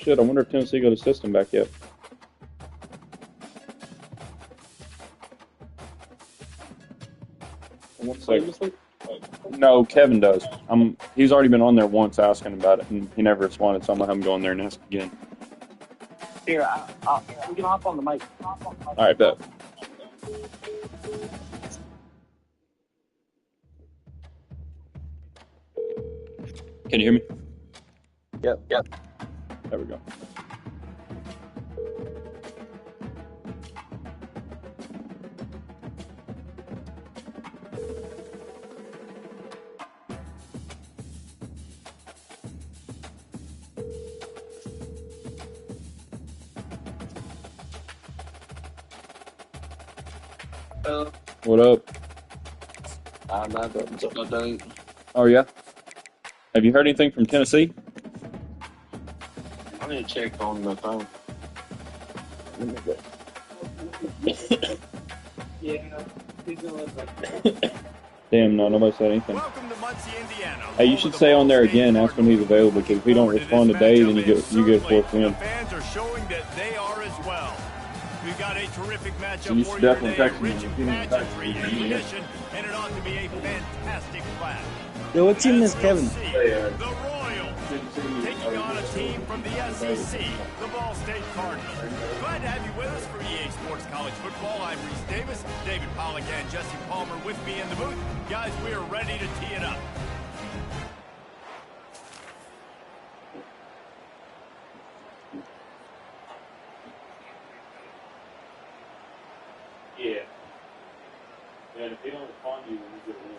shit, I wonder if Tennessee got a system back yet. One second. No, Kevin does. He's already been on there once asking about it, and he never responded, so I'm gonna have him go on there and ask again. Here, we can hop on the mic. All right, bet. Can you hear me? Yep. There we go. What up? I'm not done. Oh, yeah? Have you heard anything from Tennessee? I need to check on the phone. Damn, no, nobody said anything. Welcome to Muncie, Indiana. Hey, you should say on there again, ask when he's available, because if he don't respond today, then you get forced in. The fans are showing that they are as well. We've got a terrific matchup So you for should you definitely today. text me Rich if you need to text me. ammunition, and it ought to be a fantastic clash. Yo, what team is As Kevin? we'll see, the Royals taking on a team from the SEC, the Ball State Cardinals. Glad to have you with us for EA Sports College Football. I'm Reese Davis, David Pollack and Jesse Palmer with me in the booth. Guys, we are ready to tee it up. Yeah. And if he don't respond to you, then you get a win.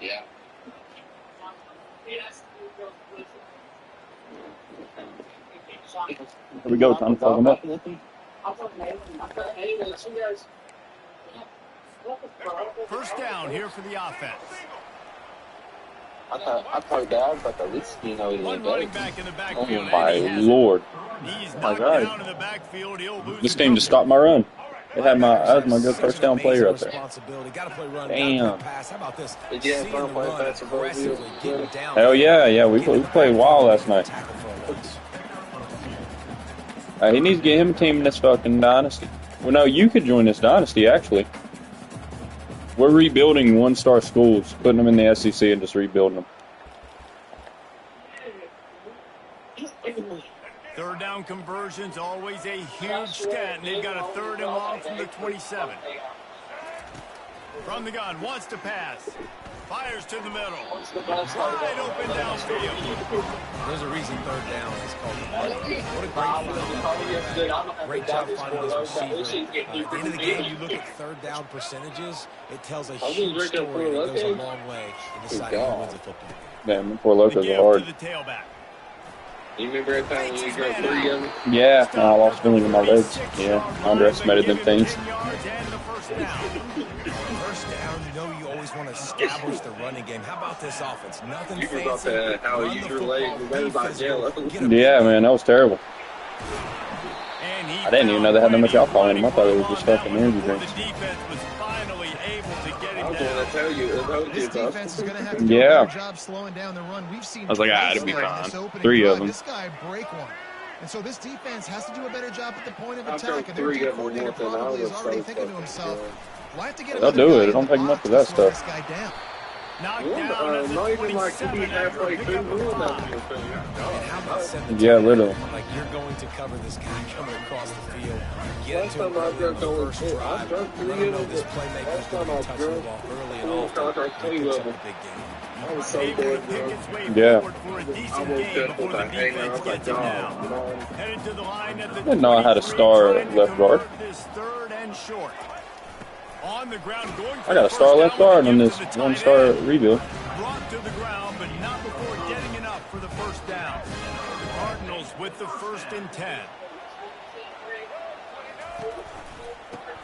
Yeah. Here we go, time to plug him up. First down here for the offense. I thought that, but at least he One running better. back in the Oh backfield. my and he has it. lord. He's my knocked God. down in the backfield. He'll lose This the team just coverage. stopped my run. It had that was my good first down play right there. Damn. Did you have fun playing fast and aggressively? Hell yeah, we played wild last night. He needs to get him a team in this fucking dynasty. Well, no, you could join this dynasty, actually. We're rebuilding one-star schools, putting them in the SEC and just rebuilding them. Third down conversions, always a huge stat, and they've got a third and long from the 27. From the gun, wants to pass. Fires to the middle. Wide open downfield. There's a reason third down is called the play. What a great job finding this receiver. At the end of the game, you look at third down percentages, it tells a huge story that goes a long way in deciding who wins a football game. Man, poor Locos are hard. To the tailback. You remember that time when you got 3 of them? Yeah, I lost feeling in my legs. Yeah, I underestimated them things. First down, you know you always want to establish the running game. How about this offense? Nothing You were about to how you use your legs and that about jello. Yeah, man, that was terrible. I didn't even know they had that much alcohol in them. I thought it was just fucking energy drinks. The defense was finally able to get I him was going down. to tell you, This defense is going to have to do Yeah. a better job slowing down the run. We've seen I was like, twice it'll be now in fine. this opening 3 of drive, them. This guy break one. And so this defense has to do a better job at the point of I've attack. got And their 3 D of them coordinator once, and I probably is was already so thinking to fucking himself, good. well, I have to get They'll another do guy it. It in don't the take much box of that to slow stuff. this guy down. Knocked down at the 27 after a pickup of 5. And how about setting the Yeah, tone? little. Like you're going to cover this guy coming across the field. Get to him early on the first drive. Let him know this playmaker is going to be touching the ball early and often. He picks up the big game. Able to pick its way Yeah. forward for a decent game before the defense gets it down. Headed to the line at the Didn't know I had a 23, star trying to left guard. convert this third and short. On the ground, going for I got a the star first left down with guard the on give this to the tight one-star end. rebuild. Brought to the ground, but not before getting enough for the first down. The Cardinals with the 1st and 10.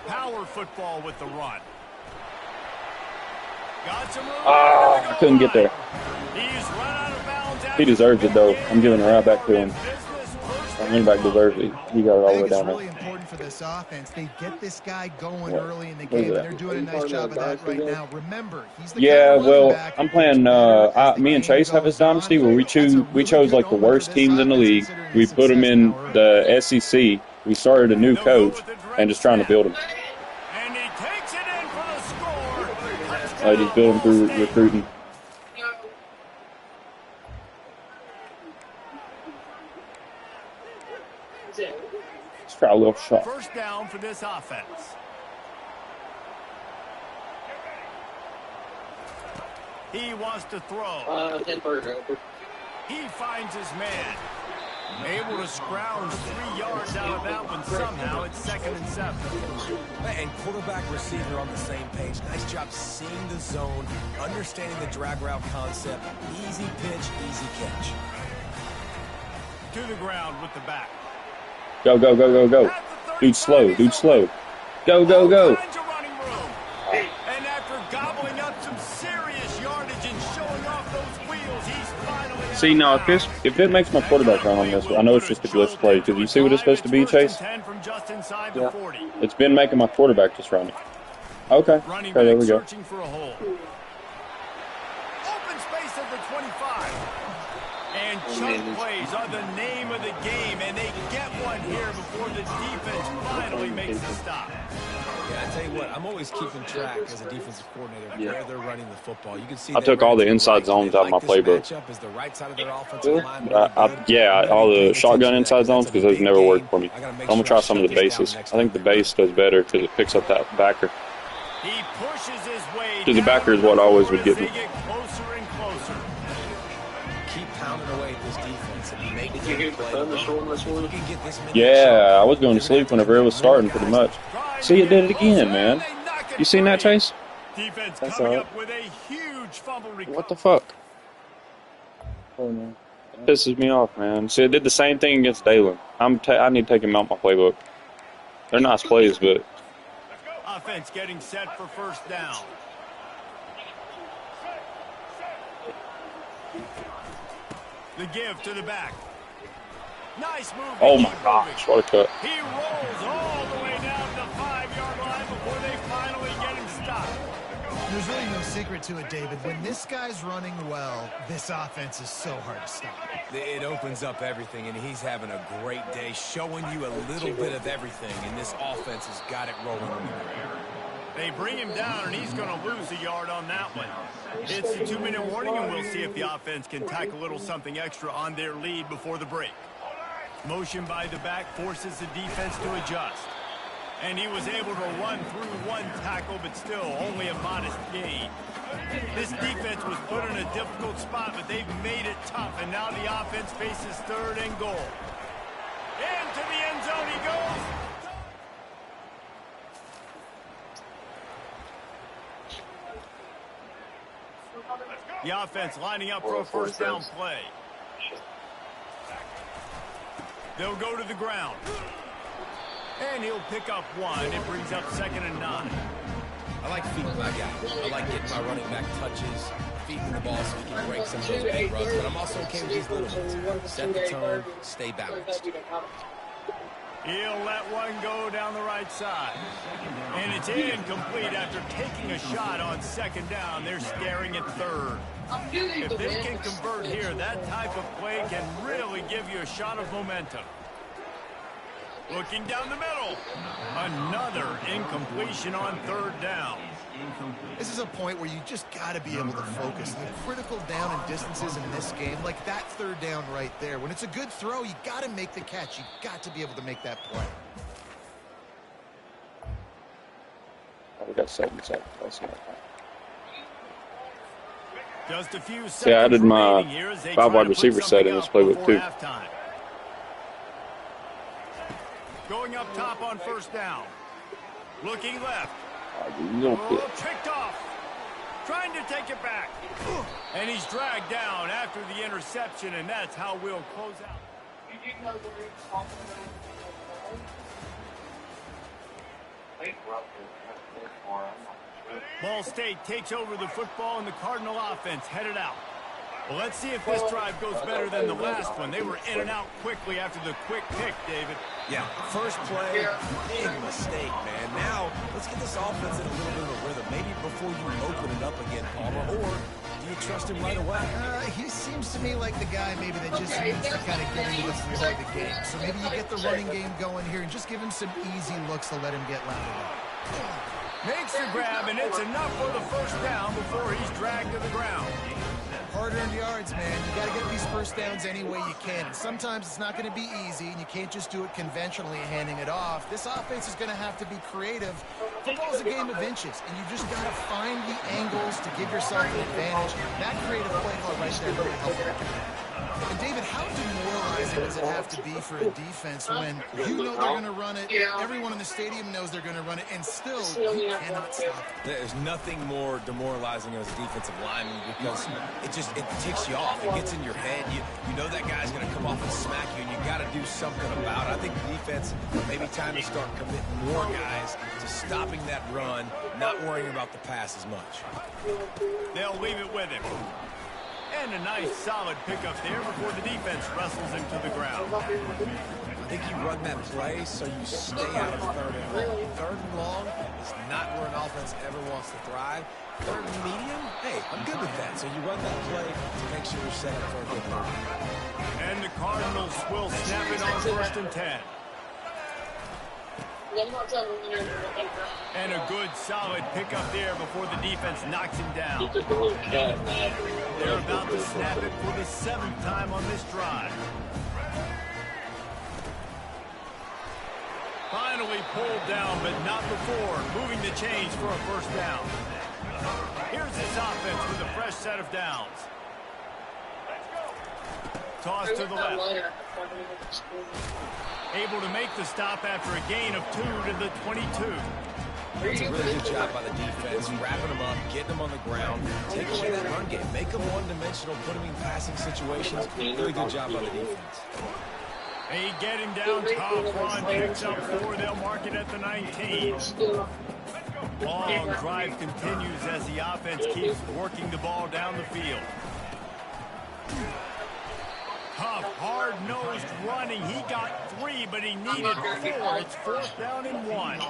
Power football with the run. Got some room. Ah, I couldn't get there. He's run out of bounds. He deserves it, though. I'm giving it right back to him. Our running back deserves it. He got it all I the way think it's down really there. important for this offense. They get this guy going Yeah. early in the What is game, and that? they're doing a nice job of that right now. Remember, he's the Yeah, kind of running well, back I'm who playing. gets better as the Me and game Chase have this goes on. dynasty where we That's a really chose good like the omen for worst this teams in the offense, league. considering We his put them success in now early. the SEC. We started a new coach and just trying to build them. And he takes it in for the score. I just build them through recruiting. Let's try a little shot. First down for this offense. He wants to throw. He finds his man. Able to scrounge 3 yards out of that one somehow. It's 2nd and 7. And quarterback, receiver on the same page. Nice job seeing the zone, understanding the drag route concept. Easy pitch, easy catch. To the ground with the back. Go, go, go, go, go. Dude, slow. Dude, slow. Go, go, go. All kinds of running room. And after gobbling up some serious yardage and showing off those wheels, he's finally See, now, if it makes my quarterback run on this one, I know it's just a glitch play, because you see what it's supposed to be, Chase? Yeah. It's been making my quarterback just run it. Okay. Okay, there we go. Searching for a hole. Open space at the 25. And chunk plays are the name of the game, and they get one here before the defense finally makes the stop. Yeah, I tell you what, I'm always keeping track as a defensive coordinator of where they're running the football. You can see I took all the inside zones out of my playbook. Is the right side of their offensive line Yeah, all the shotgun inside zones, because those never worked for me. I'm going to try some of the bases. I think the base does better because it picks up that backer. He pushes his way Because the backer is what always would get me. They get closer and closer. Keep pounding away at this defense and make the play. Yeah, I was going to sleep whenever it was starting, pretty much. See, it did it again, man. You seen that, Chase? Defense That's coming all up with a huge fumble recovery. What the fuck? It pisses me off, man. See, it did the same thing against Dalen. I need to take him out my playbook. They're nice plays, but Offense getting set for first down. The give to the back. Nice move. oh my gosh, what a cut. He rolls all the way down to the 5-yard line before they finally get him stopped. There's really no secret to it, David. When this guy's running well, this offense is so hard to stop. It opens up everything, and he's having a great day, showing you a little bit of everything, and this offense has got it rolling. They bring him down, and he's going to lose a yard on that one. It's a 2-minute warning, and we'll see if the offense can tack a little something extra on their lead before the break. Motion by the back forces the defense to adjust. And he was able to run through one tackle, but still only a modest gain. This defense was put in a difficult spot, but they've made it tough, and now the offense faces 3rd and goal. Into the end zone he goes. The offense lining up for a first down play. They'll go to the ground. And he'll pick up one. It brings up 2nd and 9. I like feeding my guys. I like getting my running back touches, feeding the ball so he can break some of those big runs. But I'm also okay with these little ones. Set the tone, stay balanced. He'll let one go down the right side. And it's incomplete after taking a shot on 2nd down. They're staring at 3rd. If they can convert here, that type of play can really give you a shot of momentum. Looking down the middle. Another incompletion on 3rd down. This is a point where you just got to be able to focus. The critical down and distances in this game, like that third down right there. When it's a good throw, you got to make the catch. You got to be able to make that play. Oh, we got 7 seconds. That's not bad. Just a few seconds. See, I added my remaining here as they 5 try wide to put receiver set something in this up play with before 2. halftime. Going up top on first down. Looking left. You don't Oh, picked off. Trying to take it back. And he's dragged down after the interception, and that's how we'll close out. Ball State takes over the football, and the Cardinal offense headed out. Well, let's see if this drive goes better than the last one. They were in and out quickly after the quick pick, David. Yeah, first play, big mistake, man. Now, let's get this offense in a little bit of a rhythm. Maybe before you open it up again, Palmer, or do you trust him right away? He seems to me like the guy maybe that just needs to kind of get into the flow of the game. So maybe you get the running game going here and just give him some easy looks to let him get loaded up. Makes the grab, and it's enough for the first down before he's dragged to the ground. Hard-earned yards, man. You got to get these first downs any way you can. And sometimes it's not going to be easy, and you can't just do it conventionally handing it off. This offense is going to have to be creative. Football is a game of inches, and you just got to find the angles to give yourself an advantage. That creative play call right there really helped you do that. And David, how demoralizing does it have to be for a defense when you know they're going to run it, everyone in the stadium knows they're going to run it, and still you cannot stop it? There's nothing more demoralizing as a defensive lineman because it ticks you off. It gets in your head. You know that guy's going to come off and smack you, and you got to do something about it. I think the defense, maybe time to start committing more guys to stopping that run, not worrying about the pass as much. They'll leave it with him. And a nice solid pickup there before the defense wrestles him to the ground. I think you run that play so you stay out of third and long. Third and long is not where an offense ever wants to thrive. Third and medium, hey, I'm good with that. So you run that play to make sure you're set up for a good third. And the Cardinals will snap it on 1st and 10. And a good solid pickup there before the defense knocks him down. They're about to snap it for the 7th time on this drive. Finally pulled down, but not before moving the chains for a first down. Here's this offense with a fresh set of downs. Toss to the left. Able to make the stop after a gain of 2 to the 22. It's a really good job by the defense, wrapping them up, getting them on the ground, take away that run game, make them one-dimensional, put them in passing situations. Really good job by the defense. They get him down top, Ron picks up 4, they'll mark it at the 19. Long drive continues as the offense keeps working the ball down the field. Tough, hard-nosed running. He got 3, but he needed 4. It's 4th down and 1.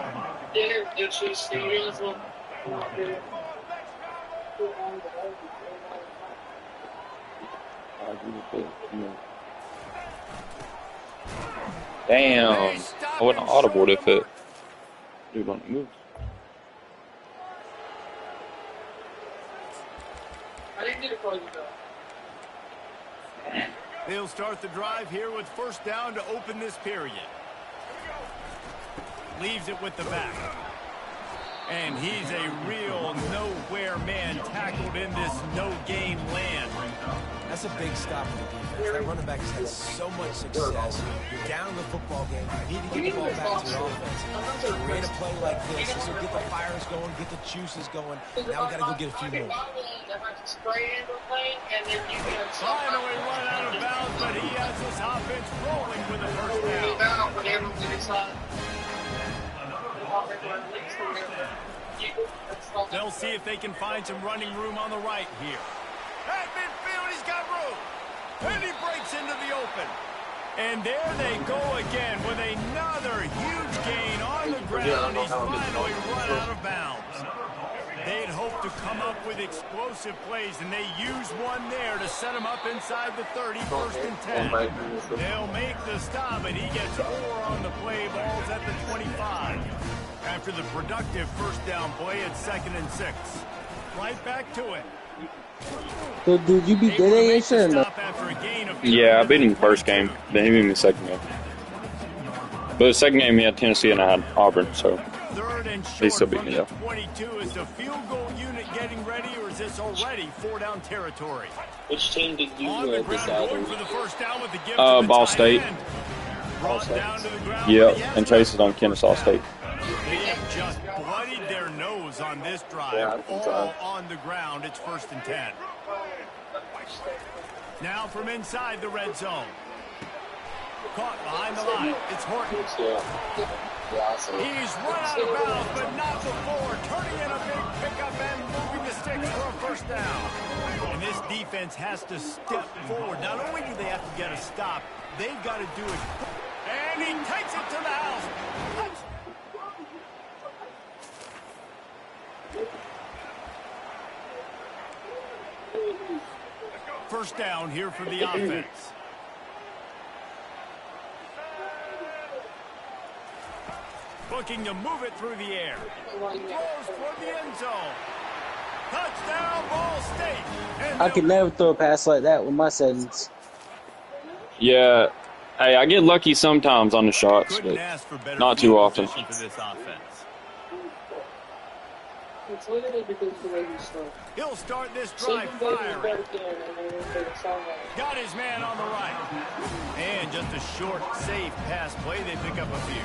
Damn. I wouldn't audible if it dude on the move. I didn't get it for you, though. They'll start the drive here with first down to open this period. Leaves it with the back. And he's a real nowhere man tackled in this no-game land. That's a big stop for the defense. That running back has had so much success. You're down in the football game. You need to get the ball back to your offense. Create a play like this. This will get the fires going, get the juices going. Now we got to go get a few more. Finally run out of bounds, but he has his offense rolling with a first down. They'll see if they can find some running room on the right here. At midfield, he's got room. And he breaks into the open. And there they go again with another huge gain on the ground. He's finally run out of bounds. They'd hoped to come up with explosive plays, and they used one there to set him up inside the 30, 1st and 10. They'll make the stop, and he gets 4 on the play. Ball's at the 25. After the productive first down play, it's 2nd and 6. Right back to it. So, dude, you beat Dede yesterday or no? Yeah, I beat him the first game. Then he beat me the second game. But the second game, he had Tennessee and I had Auburn, so he still beat me though. 22 is the field goal unit getting ready, or is this already 4-down territory? Which team did you On the ground, decide going on? for the first down with the give to the Ball tight State. end. Brought down to the ground Yep, with the and Chase is on Kennesaw State. They have just bloodied their nose on this drive, all on the ground. It's 1st and 10. Now from inside the red zone. Caught behind the line. It's Horton. He's run out of bounds, but not before. Turning in a big pickup and moving the sticks for a first down. And this defense has to step forward. Not only do they have to get a stop, they've got to do it. And he takes it to the house. First down here for the offense. Looking to move it through the air. Throws for the end zone. Touchdown, Ball State. And I could never throw a pass like that with my settings. Yeah, hey, I get lucky sometimes on the shots, couldn't but ask for better not too field often. position for this offense. It's literally because the way he starts. He'll start this drive firing. Got his man on the right. And just a short, safe pass play. They pick up a few.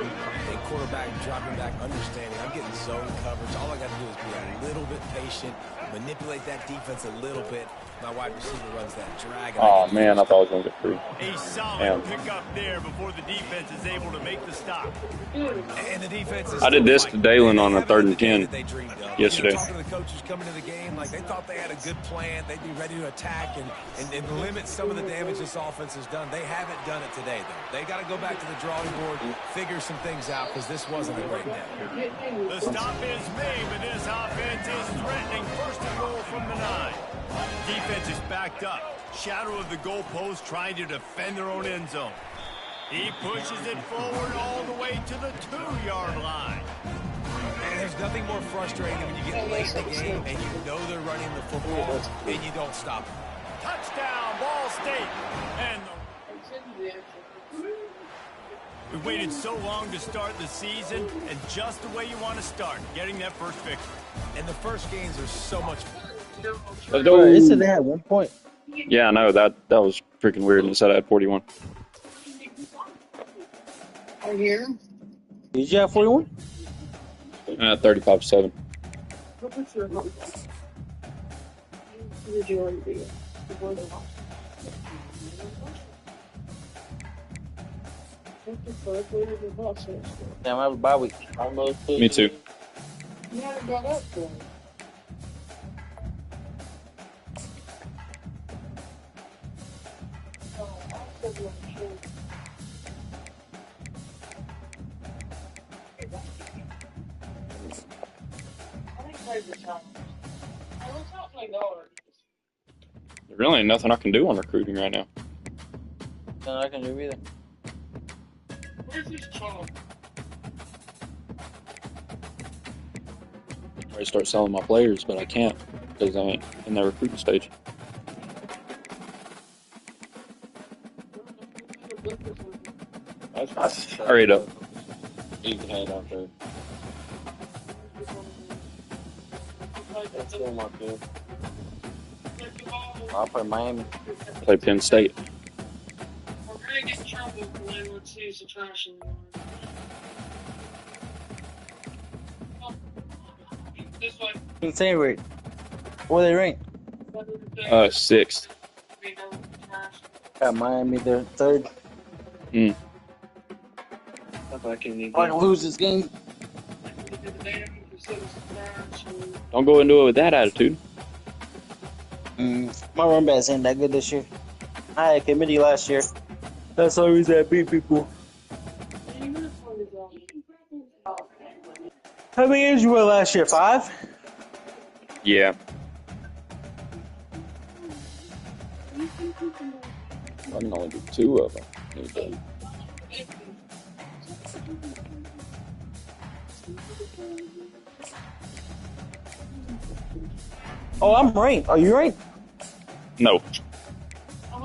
Hey, quarterback, dropping back, understanding. I'm getting zone coverage. All I got to do is be a little bit patient, manipulate that defense a little bit. My wide receiver runs that drag. Oh, man, I thought I was going to get through. A solid pickup there before the defense is able to make the stop. And the defense is I did this to Dalen on a 3rd and 10 yesterday. Talking to the coaches coming to the game, like they thought they had a good plan. They'd be ready to attack and limit some of the damage this offense has done. They haven't done it today, though. They got to go back to the drawing board, figure some things out, because this wasn't a great day. The stop is made, but this offense is threatening. 1st and goal from the 9. Defense is backed up. Shadow of the goalpost trying to defend their own end zone. He pushes it forward all the way to the 2-yard line. And there's nothing more frustrating than when you get late in the game and you know they're running the football and you don't stop them. Touchdown, Ball State. And we waited so long to start the season, and just the way you want to start, getting that first victory. And the first games are so much fun. Let's go. It said they had 1 point. Yeah, I know. That was freaking weird. It said I had 41. I hear. Did you have 41? 35-7. What was your hope? Who did you want to be? Damn, I have a bye week. Me too. You haven't got up for it. There really ain't nothing I can do on recruiting right now. No, I can do either. Where's this channel? I'm ready to start selling my players, but I can't because I ain't in the recruiting stage. Hurry it up. You can head out there. That's still not good. I'll play Miami. Play Penn State. We're gonna get in trouble when let's use the trash anymore. This way. The same rate. What are they ranked? 6th. Got Miami there, 3rd. I can lose this game. Don't go into it with that attitude. My run backs ain't that good this year. I had a committee last year. That's the reason I beat people. How many games you won last year? 5? Yeah. I can only do 2 of them. Oh, I'm ranked. Are you ranked? No,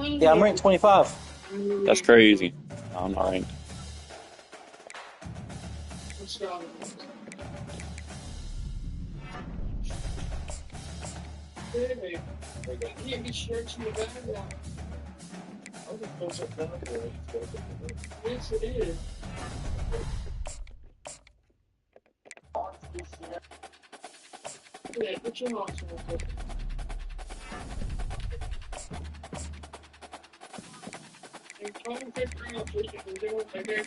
Yeah, I'm ranked 25. that's crazy. I'm not ranked. Yes, it is. Yeah, put your arms on it. And try and figure out what you can do with the game.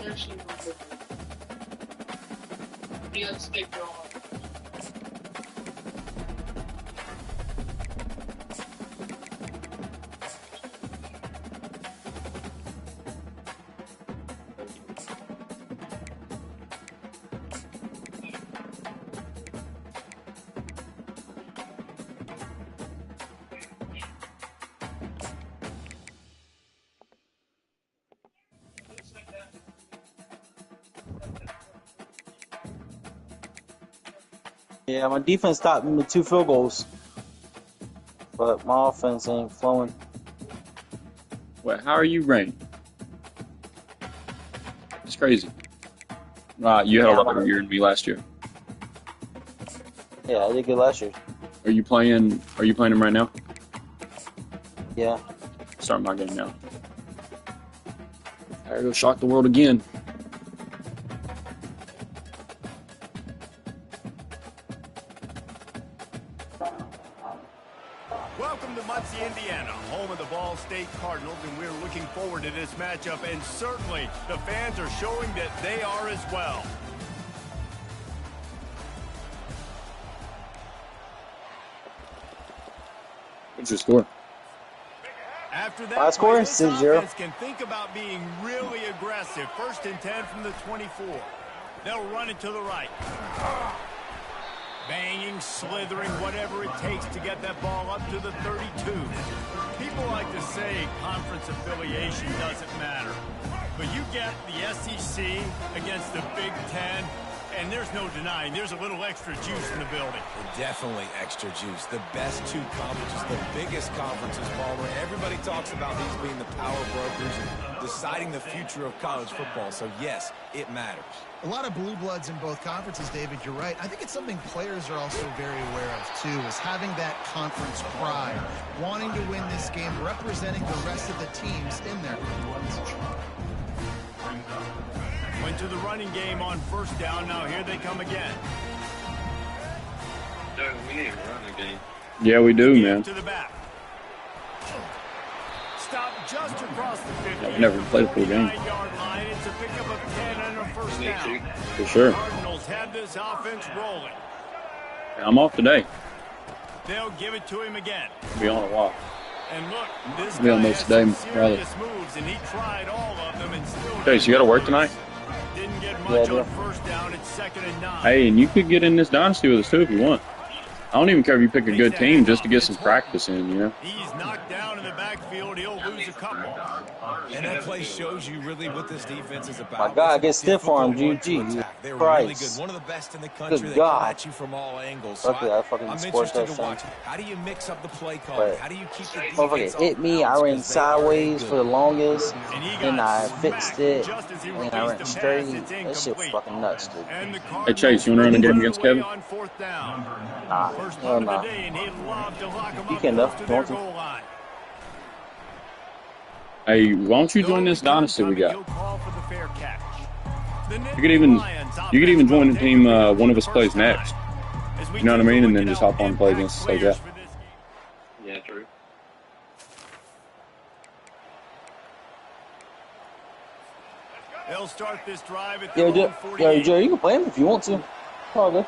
Actually, you have to stay going. Yeah, my defense stopped me with 2 field goals. But my offense ain't flowing. Wait, how are you ranked? It's crazy. Right, you had a better year than me last year. Yeah, I did good last year. Are you playing them right now? Yeah. Start my game now. I gotta go shock the world again. Welcome to Muncie, Indiana, home of the Ball State Cardinals, and we're looking forward to this matchup, and certainly the fans are showing that they are as well. What's your score? After that, My score this is 6-0. offense can think about being really aggressive. 1st and 10 from the 24. They'll run it to the right. Banging, slithering, whatever it takes to get that ball up to the 32. People like to say conference affiliation doesn't matter. But you get the SEC against the Big Ten, and there's no denying there's a little extra juice in the building. Definitely extra juice. The best 2 conferences, the biggest conferences, Paul, where everybody talks about these being the power brokers and deciding the future of college football. So, yes, it matters. A lot of blue bloods in both conferences, David, you're right. I think it's something players are also very aware of, too, is having that conference pride, wanting to win this game, representing the rest of the teams in their conference. Went to the running game on 1st down. Now here they come again. Doug, we need to run the game. Yeah, we do, man. To the back. Stop just across the 50. We never played a full game. 49-yard line. It's a pickup of 10 and a 1st down. For sure. Cardinals have this offense rolling. I'm off today. They'll give it to him again. I'll be on a while. And look, this Be on guy this has today, some rather. serious moves, and he tried all of them and still Okay, so you got to work tonight? didn't get much Yeah, on 1st down. It's 2nd and 9. Hey, and you could get in this dynasty with us too if you want. I don't even care if you pick a good team just to get some practice in, you know? He's knocked down in the backfield. He'll lose a couple. And that play shows you really what this defense is about. My God, get It's a stiff arm, difficult one to GG. attack. They're really Christ. good. One of the best in the country. Good They God. come at you from all angles. So Luckily, I fucking I'm scored interested to touchdown. watch. How do you mix up the play calling? But How do you keep the defense motherfucker hit off me. I balance? ran 'Cause they are sideways good. for the longest. And he Then got I smacked fixed it. just as he And I released went the straight. pass. It's That shit was incomplete. fucking nuts, dude. And the Hey, Chase, you want to run a game against Kevin? On 4th down. Nah, First hell punt of nah. the day, and he'd love to lock him You up can, close though. to their Want to. goal line. Hey, why don't you join this dynasty we got? He'll call for the fair catch. The You could even join the team one of us plays next. You know what I mean? And then just hop on and play against us like that. Yeah, true. They'll start this drive at Yo, their own 48. Joe, you can play him if you want to. Oh, good.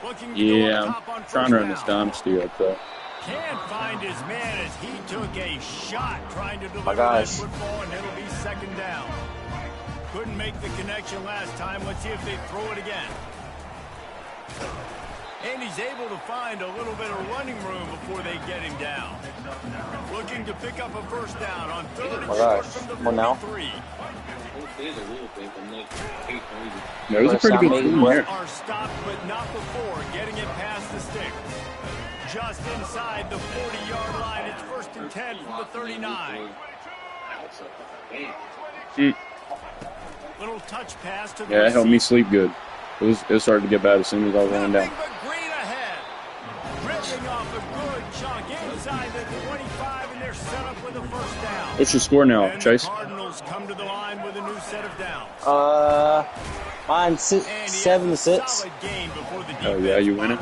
Looking to go on Yeah, top on I'm first trying to run this down. dynasty up though. Can't find his man as he took a shot trying to deliver that gosh. football, and it'll be 2nd down. Couldn't make the connection last time. Let's see if they throw it again. And he's able to find a little bit of running room before they get him down. Looking to pick up a first down on 3rd and short from the 43. Yeah, it was a pretty good team here. Are stopped, but not before getting it past the sticks. Just inside the 40-yard line. It's 1st and 10 from the 39. Little touch pass to the Yeah, it helped me sleep good. It started to get bad as soon as I was laying down. Green ahead. Ripping off a good chunk inside the 25, and they're set up with a first down. What's your score now, And Chase? the Cardinals come to the line with a new set of downs. Mine's 7-6. Oh yeah, you winning?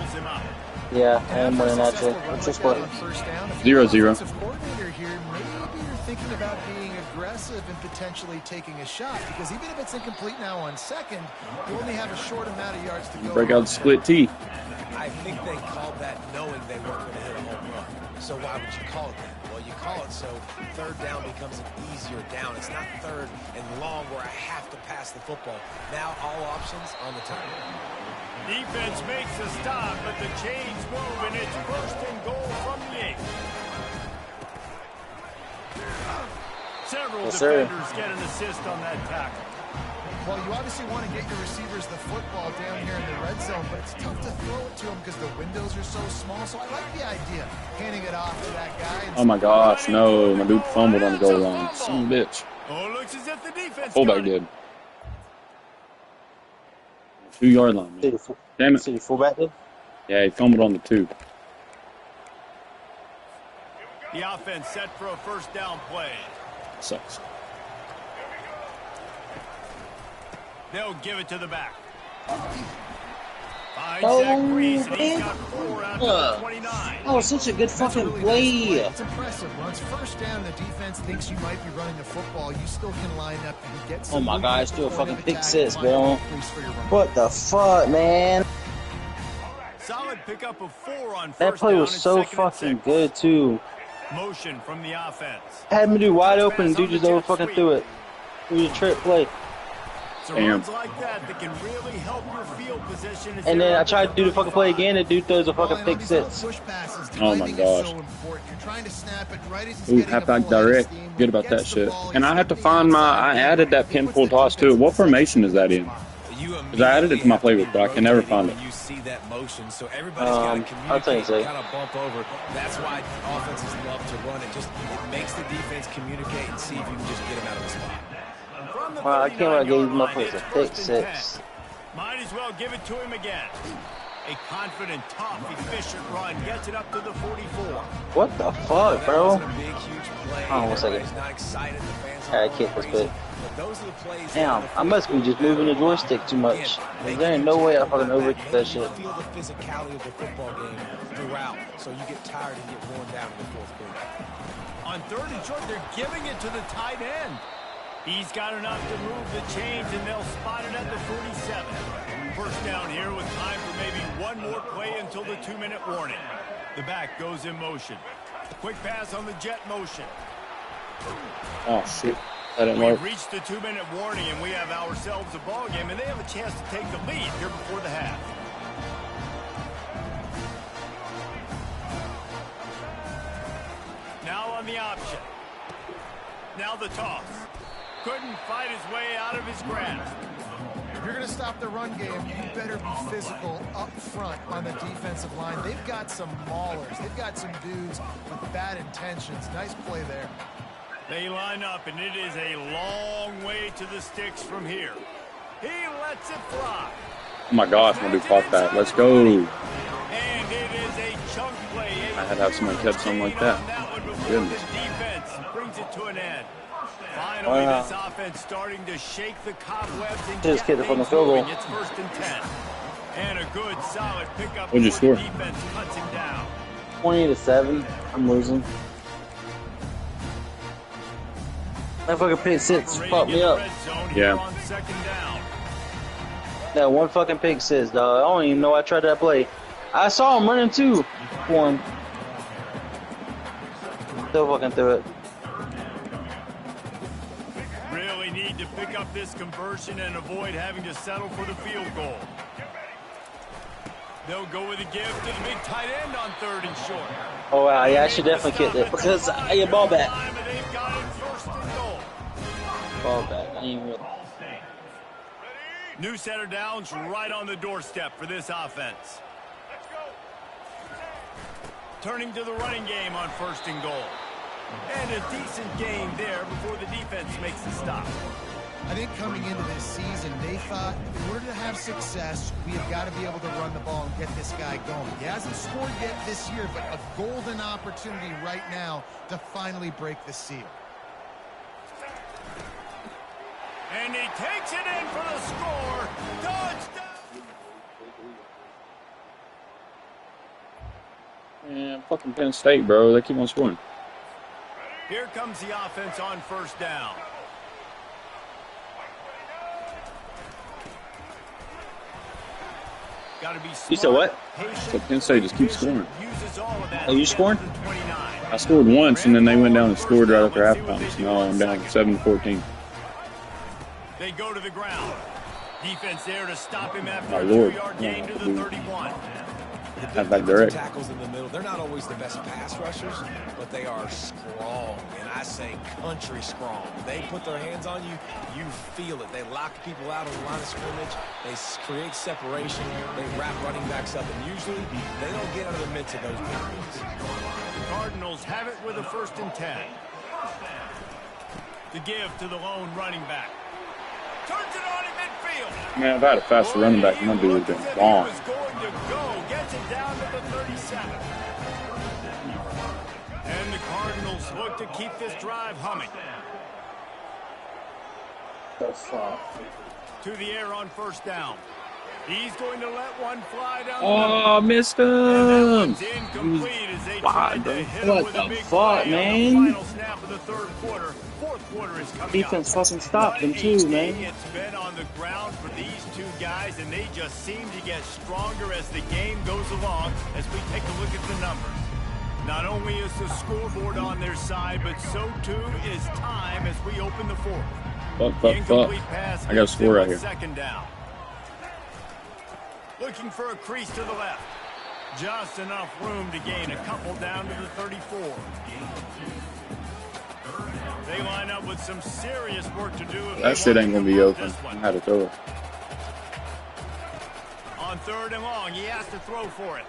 Yeah, I am winning actually. What's your score? 0-0. Coordinator here, maybe you're thinking about being aggressive and potentially taking a shot, because even if it's incomplete now on 2nd, you only have a short amount of yards to go. Break out the split T. I think they called that knowing they weren't going to hit a home run. So why would you call it that? Well, you call it so 3rd down becomes an easier down. It's not 3rd and long where I have to pass the football. Now all options on the table. Defense makes a stop, but the chains move, and it's 1st and goal from the 8. Several defenders get an assist on that tackle. Well, you obviously want to get your receivers the football down here in the red zone, but it's tough to throw it to them because the windows are so small. So I like the idea, handing it off to that guy. Oh my gosh, no. My dude fumbled on the goal line. Son of a bitch. Oh, looks as if the defense Fullback did. 2-yard line, man. Damn it. See the fullback did? Yeah, he fumbled on the 2. The offense set for a first down play. Sucks. They'll give it to the back. Finds Zach Reese, and he's got 4 out of the 29. Oh, such a good fucking play. It's impressive. When it's first down, the defense thinks you might be running the football. You still can line up and get some. Oh my God, still a fucking pick 6, bro. What the fuck, man? Solid pickup of 4 on first That play down was and so 2nd and fucking 6. good, too. Motion from the offense. Had me do wide open and dude just over fucking threw it. It was a trick play. So runs like that can really help your field position. And then I tried to do the fucking play again, and dude throws a fucking pick 6. Oh my gosh. Ooh, halfback direct. Good about that shit. And I have to find I added that pinpoint toss to it. What formation is that in? Because I added it to my playbook, but I can never find it. You see that motion, so everybody's got to communicate, kind of bump over. That's why offenses love to run it. It makes the defense communicate and see if you can just get them out of the spot. Wow, I can't believe I gave my place a pick 6. Might as well give it to him again. A confident, tough, efficient run gets it up to the 44. What the fuck, bro? Oh, 1 second. I can't this bit. Damn, I must be just moving the joystick too much. There ain't no way I fucking overkick that shit. Feel the physicality of the football game throughout, so you get tired and get worn down in the 4th quarter. On 3rd and short, they're giving it to the tight end. He's got enough to move the chains, and they'll spot it at the 47. First down here with time for maybe one more play until the 2-minute warning. The back goes in motion. Quick pass on the jet motion. Oh, shit. That didn't work. We've reached the 2-minute warning, and we have ourselves a ball game, and they have a chance to take the lead here before the half. Now on the option. Now the toss. Couldn't fight his way out of his grasp. If you're going to stop the run game, you better be physical up front on the defensive line. They've got some maulers. They've got some dudes with bad intentions. Nice play there. They line up, and it is a long way to the sticks from here. He lets it fly. Oh my gosh, my dude caught that. Let's go. And it is a chunk play. I had to have someone catch something like that. Goodness. The defense brings it to an end. Finally, this offense starting to shake the cobwebs and Just kicked it from the field goal. It's 1st and 10. And a good, solid pickup. What'd you score? The defense cuts him down. 20-7. I'm losing. That fucking pick 6 fucked me up. Yeah. That one fucking pick 6, dog. I don't even know I tried that play. I saw him running too for him. Still fucking threw it. Really they need to pick up this conversion and avoid having to settle for the field goal. They'll go with a gift to the big tight end on 3rd and short. Oh, wow. Yeah, I should definitely kick it because I get ball back. They've got it 1st and goal. Ball back. I ain't even... New center downs right on the doorstep for this offense. Turning to the running game on 1st and goal. And a decent game there before the defense makes the stop. I think coming into this season, they thought in order to have success, we have got to be able to run the ball and get this guy going. He hasn't scored yet this year, but a golden opportunity right now to finally break the seal. And he takes it in for the score. Touchdown! Yeah, fucking Penn State, bro. They keep on scoring. Here comes the offense on 1st down. Gotta be smart. You said what? So Penn State just keeps scoring. Oh, you scoring? I scored once, and then they went down and scored right after halftime. So now I'm down 7-14. They go to the ground. Defense there to stop him after My a Lord. 2-yard gain to the 31. Have that direct. Tackles in the middle. They're not always the best pass rushers, but they are strong, and I say country strong. They put their hands on you, you feel it. They lock people out on the line of scrimmage. They create separation. They wrap running backs up, and usually they don't get out of the midst of those big ones. The Cardinals have it with a 1st and 10. The give to the lone running back. Turns it on in midfield. Man, if I had a faster running back, my dude would have been gone. Gets it down to the 37. And the Cardinals look to keep this drive humming. To the air on 1st down. He's going to let one fly down. Oh, missed him. Incomplete as they tried to hit him What with a the big fuck, play man? on the final snap of the 3rd quarter. 4th quarter is coming Defense up. fucking stopped them too, What a man. It's been on the ground for these two guys, and they just seem to get stronger as the game goes along as we take a look at the numbers. Not only is the scoreboard on their side, but so too is time as we open the 4th. Fuck. I got a score right here. 2nd down. Looking for a crease to the left. Just enough room to gain a couple down to the 34. They line up with some serious work to do. That shit ain't going to be open. I had to throw it. On 3rd and long, he has to throw for it.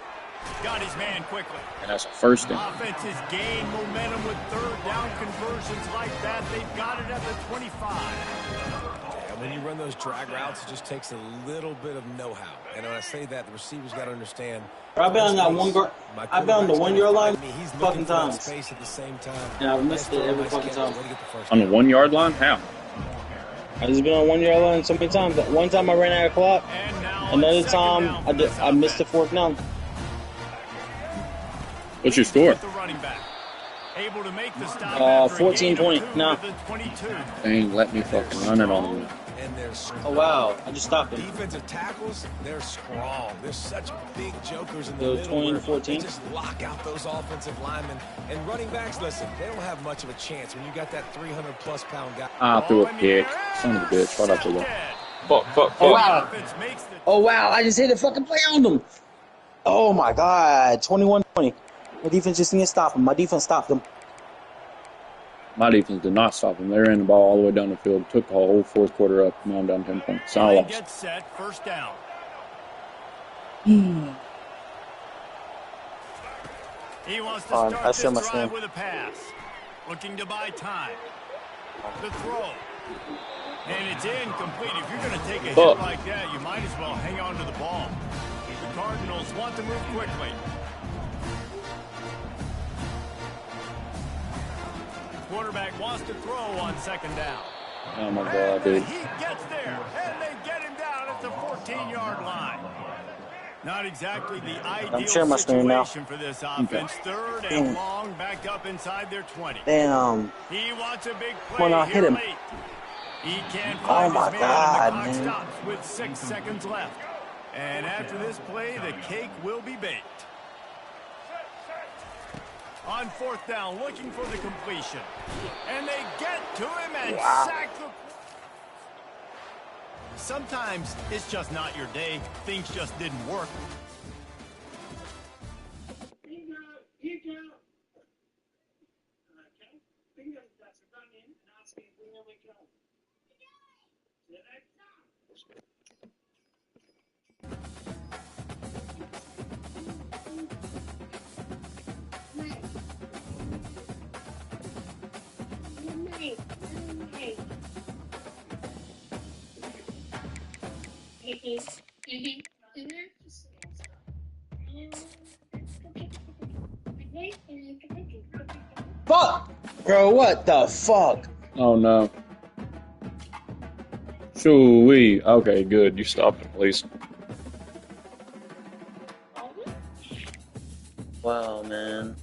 Got his man quickly. And that's a 1st down. Offense has gained momentum with 3rd down conversions like that. They've got it at the 25. When you run those drag routes, it just takes a little bit of know-how. And when I say that, the receivers got to understand. I've been on that one guard. I've been on the 1-yard line He's fucking times. Space at the same time. And I've missed it every fucking time. On the 1-yard line? How? I just been on 1-yard line so many times. One time I ran out of clock. Another time I missed the 4th down. What's your score? Able to make the stop 14-20. No. They ain't let me fucking run it on them. Oh, wow. I just stopped him. Defensive tackles, they're strong. They're such big jokers in the Go middle. 20-14. They just lock out those offensive linemen. And running backs, listen, they don't have much of a chance when you got that 300-plus pound guy. I threw a pick. Son of a bitch. Why'd I throw that? Fuck. Oh, wow. Oh, wow. I just hit a fucking play on them. Oh, my God. 21-20. My defense just didn't stop him. My defense stopped them. My defense did not stop them. They ran the ball all the way down the field. Took the whole 4th quarter up. Now I'm down 10 points. So I lost. Get set. 1st down. He wants to start this drive with a pass. Looking to buy time. The throw. And it's incomplete. If you're going to take a hit like that, you might as well hang on to the ball. The Cardinals want to move quickly. Quarterback wants to throw on 2nd down. Oh, my God, dude. He gets there, and they get him down at the 14-yard line. Not exactly the ideal situation for this offense. 3rd and long, backed up inside their 20. Damn. He wants a big play. Come on, now, hit him. Late. He can't find his man, God, and the clock man. stops with 6 seconds left. And after this play, the cake will be baked. On 4th down, looking for the completion. And they get to him and sack the... Sometimes it's just not your day. Things just didn't work. You go. Okay. Bingo, that's a run in and asking where we go. Fuck! Bro, what the fuck? Oh no. Shoo-wee. Okay, good. You stopped at least. Wow, man.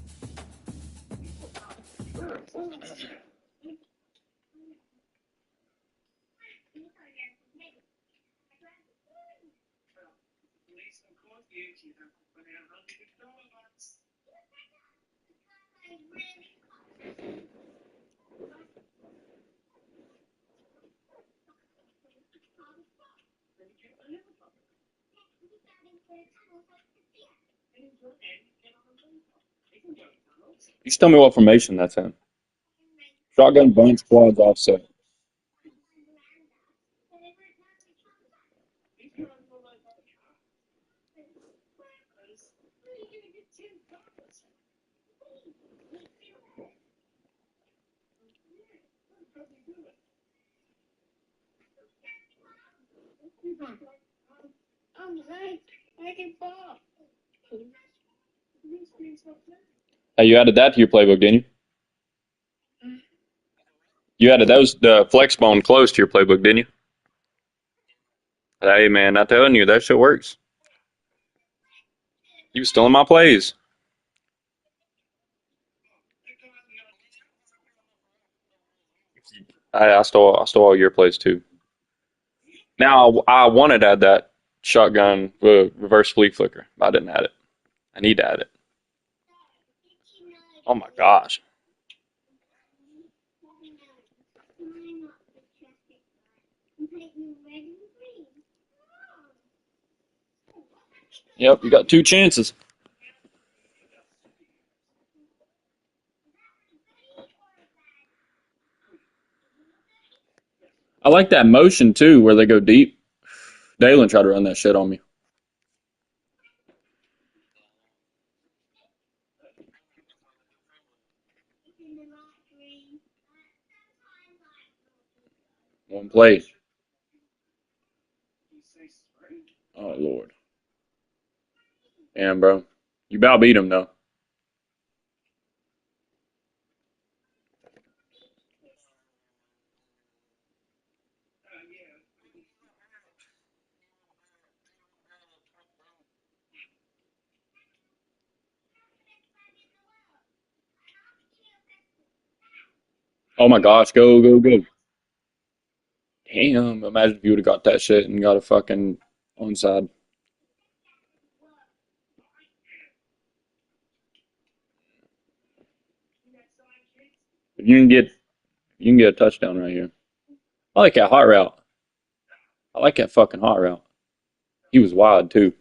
You just tell me what formation that's in. Shotgun, bunch, quads, offset. Hey, you added that to your playbook, didn't you? You added the flex bone close to your playbook, didn't you? Hey, man, I'm telling you, that shit works. You was stealing my plays. I stole all your plays too. Now I wanted to add that shotgun reverse flea flicker, but I didn't add it. I need to add it. Oh my gosh. Yep, you got 2 chances. I like that motion too, where they go deep. Dalen tried to run that shit on me. One play. Oh Lord. Damn, bro. You about beat him though. Oh my gosh, go, go, go. Damn, imagine if you would have got that shit and got a fucking onside. If you can get a touchdown right here. I like that hot route. I like that fucking hot route. He was wide too.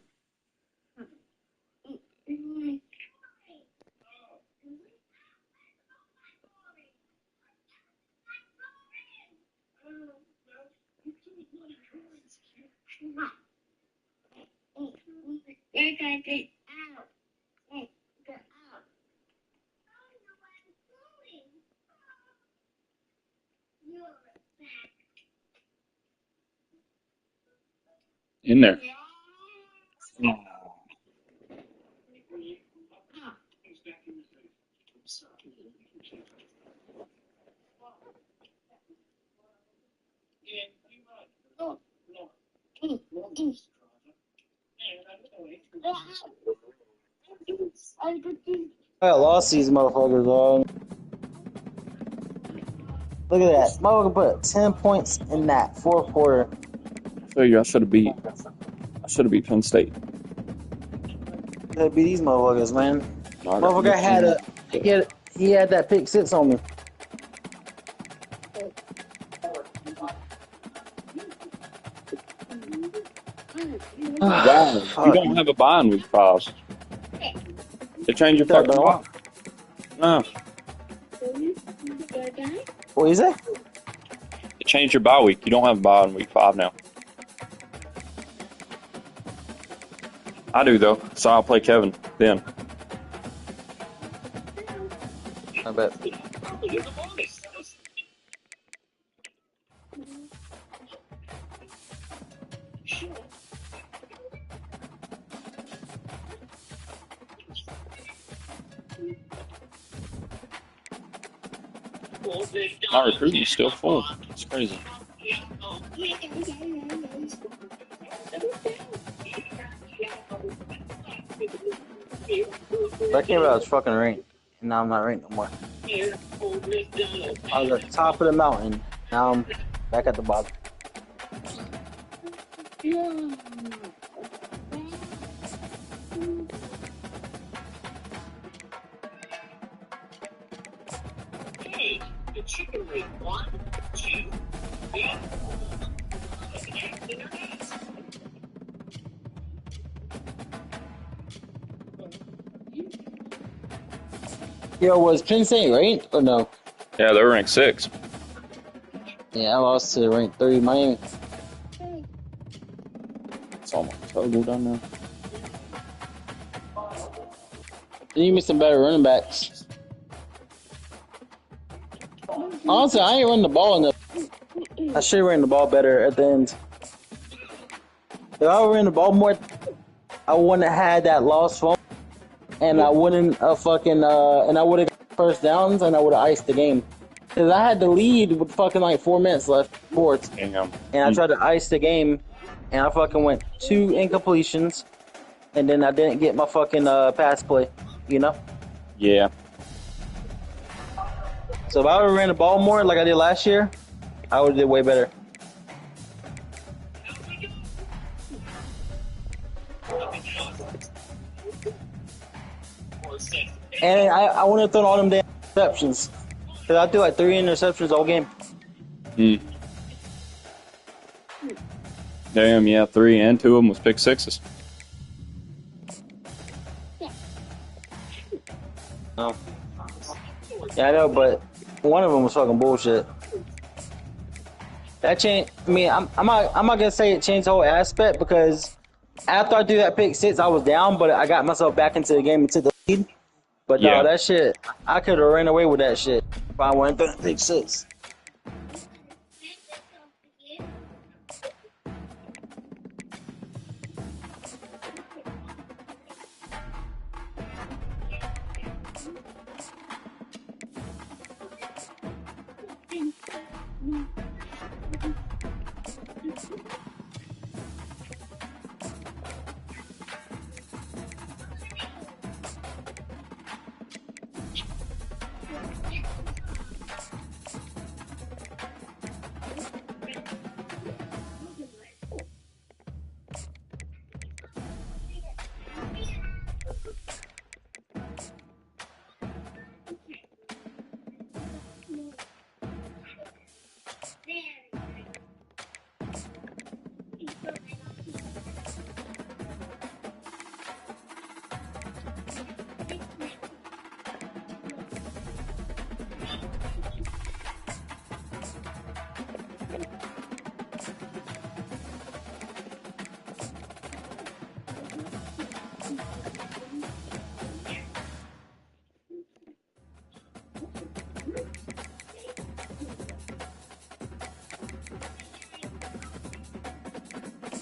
In there. I lost these motherfuckers, dog. Look at that. Motherfucker put 10 points in that fourth quarter. So I should have beat Penn State. Gotta beat these motherfuckers, man. No, Motherfucker he had that pick 6 on me. Why? You don't have a bye in week 5. They changed your fucking bye. No. What is it? They changed your bye week. You don't have a bye in week 5 now. I do though, so I'll play Kevin then. I bet. My recruiting is still full. It's crazy. I came out, I was fucking ranked. And now I'm not ranked no more. I was at the top of the mountain. Now I'm back at the bottom. Yo, was Penn State ranked or no? Yeah, they're ranked 6. Yeah, I lost to rank 3 Miami. It's almost total done now. You need some better running backs. Honestly, I ain't running the ball enough. I should have ran the ball better at the end. If I ran the ball more, I wouldn't have had that lost phone. And I wouldn't and I would have got first downs and I would have iced the game. Because I had the lead with fucking like 4 minutes left fourth. And I tried to ice the game and I fucking went 2 incompletions and then I didn't get my fucking pass play, you know? Yeah. So if I would have ran the ball more like I did last year, I would have did way better. And I wouldn't have thrown all them damn interceptions. Because I threw like 3 interceptions all game. Damn, yeah, 3 and 2 of them was pick 6s. Oh. Yeah, I know, but one of them was fucking bullshit. That changed. I mean, I'm not gonna say it changed the whole aspect because after I threw that pick 6, I was down, but I got myself back into the game and took the lead. But no, that shit, I could have ran away with that shit if I went through pick 6.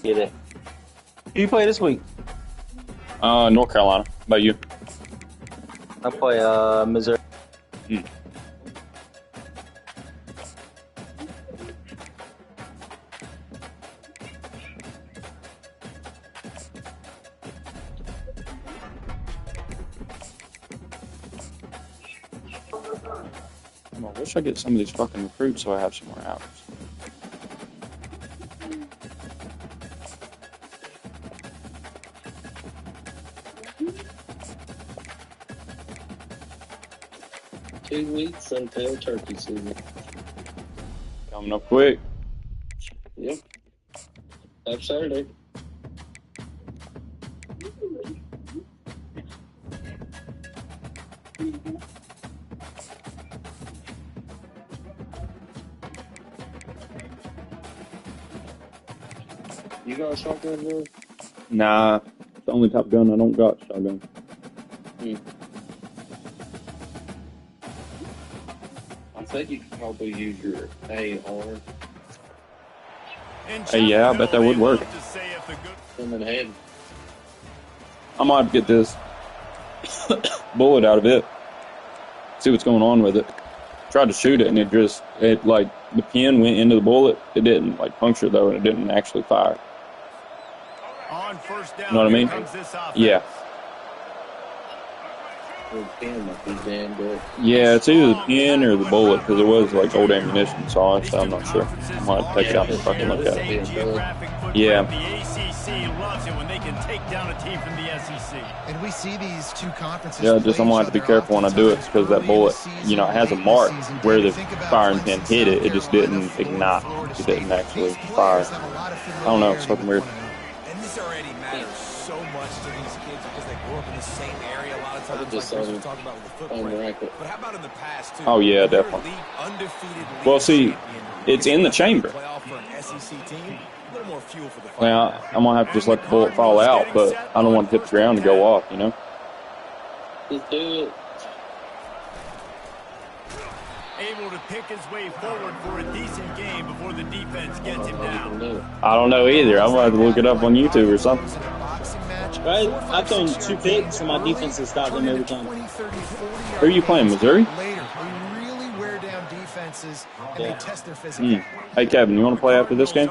Get it. Who you play this week? North Carolina. How about you? I play Missouri. I wish I get some of these fucking recruits so I have some more hours. Two weeks until turkey season. Coming up quick. Yep. That's Saturday. You got a shotgun, bro? Nah, it's the only Top Gun I don't got shotgun. I think you could probably use your AR. Hey, yeah, I bet that would work. In the head. I might get this bullet out of it. See what's going on with it. Tried to shoot it and it like the pin went into the bullet. It didn't like puncture though, and it didn't actually fire. On first down, You know what I mean? Yeah. Yeah, it's either the pin or the bullet because it was like old ammunition, so honestly, I'm not sure. I might take it out and fucking look at it. Yeah. The ACC loves it when they can take down a team from the SEC. And we see these two conferences. Yeah, just I'm gonna have to be careful when I do it because that bullet, you know, it has a mark where the firing pin hit it. It just didn't ignite. It didn't actually fire. I don't know. It's fucking weird. And this already matters so much to these kids because they grew up in the same area a lot of times. Like just Chris was talking about with the footprint. But how about in the past too? Oh yeah, definitely. Well, see, it's in the chamber. Now, I'm gonna have to just let the bullet fall out, but I don't want to hit the ground to go off, you know? Just do it. Able to pick his way forward for a decent game before the defense gets him down. I don't know either. I'm gonna have to look it up on YouTube or something. Right? I've thrown 2 picks and my defense has stopped them every time. Who are you playing, Missouri? Hey, Kevin, you want to play after this game?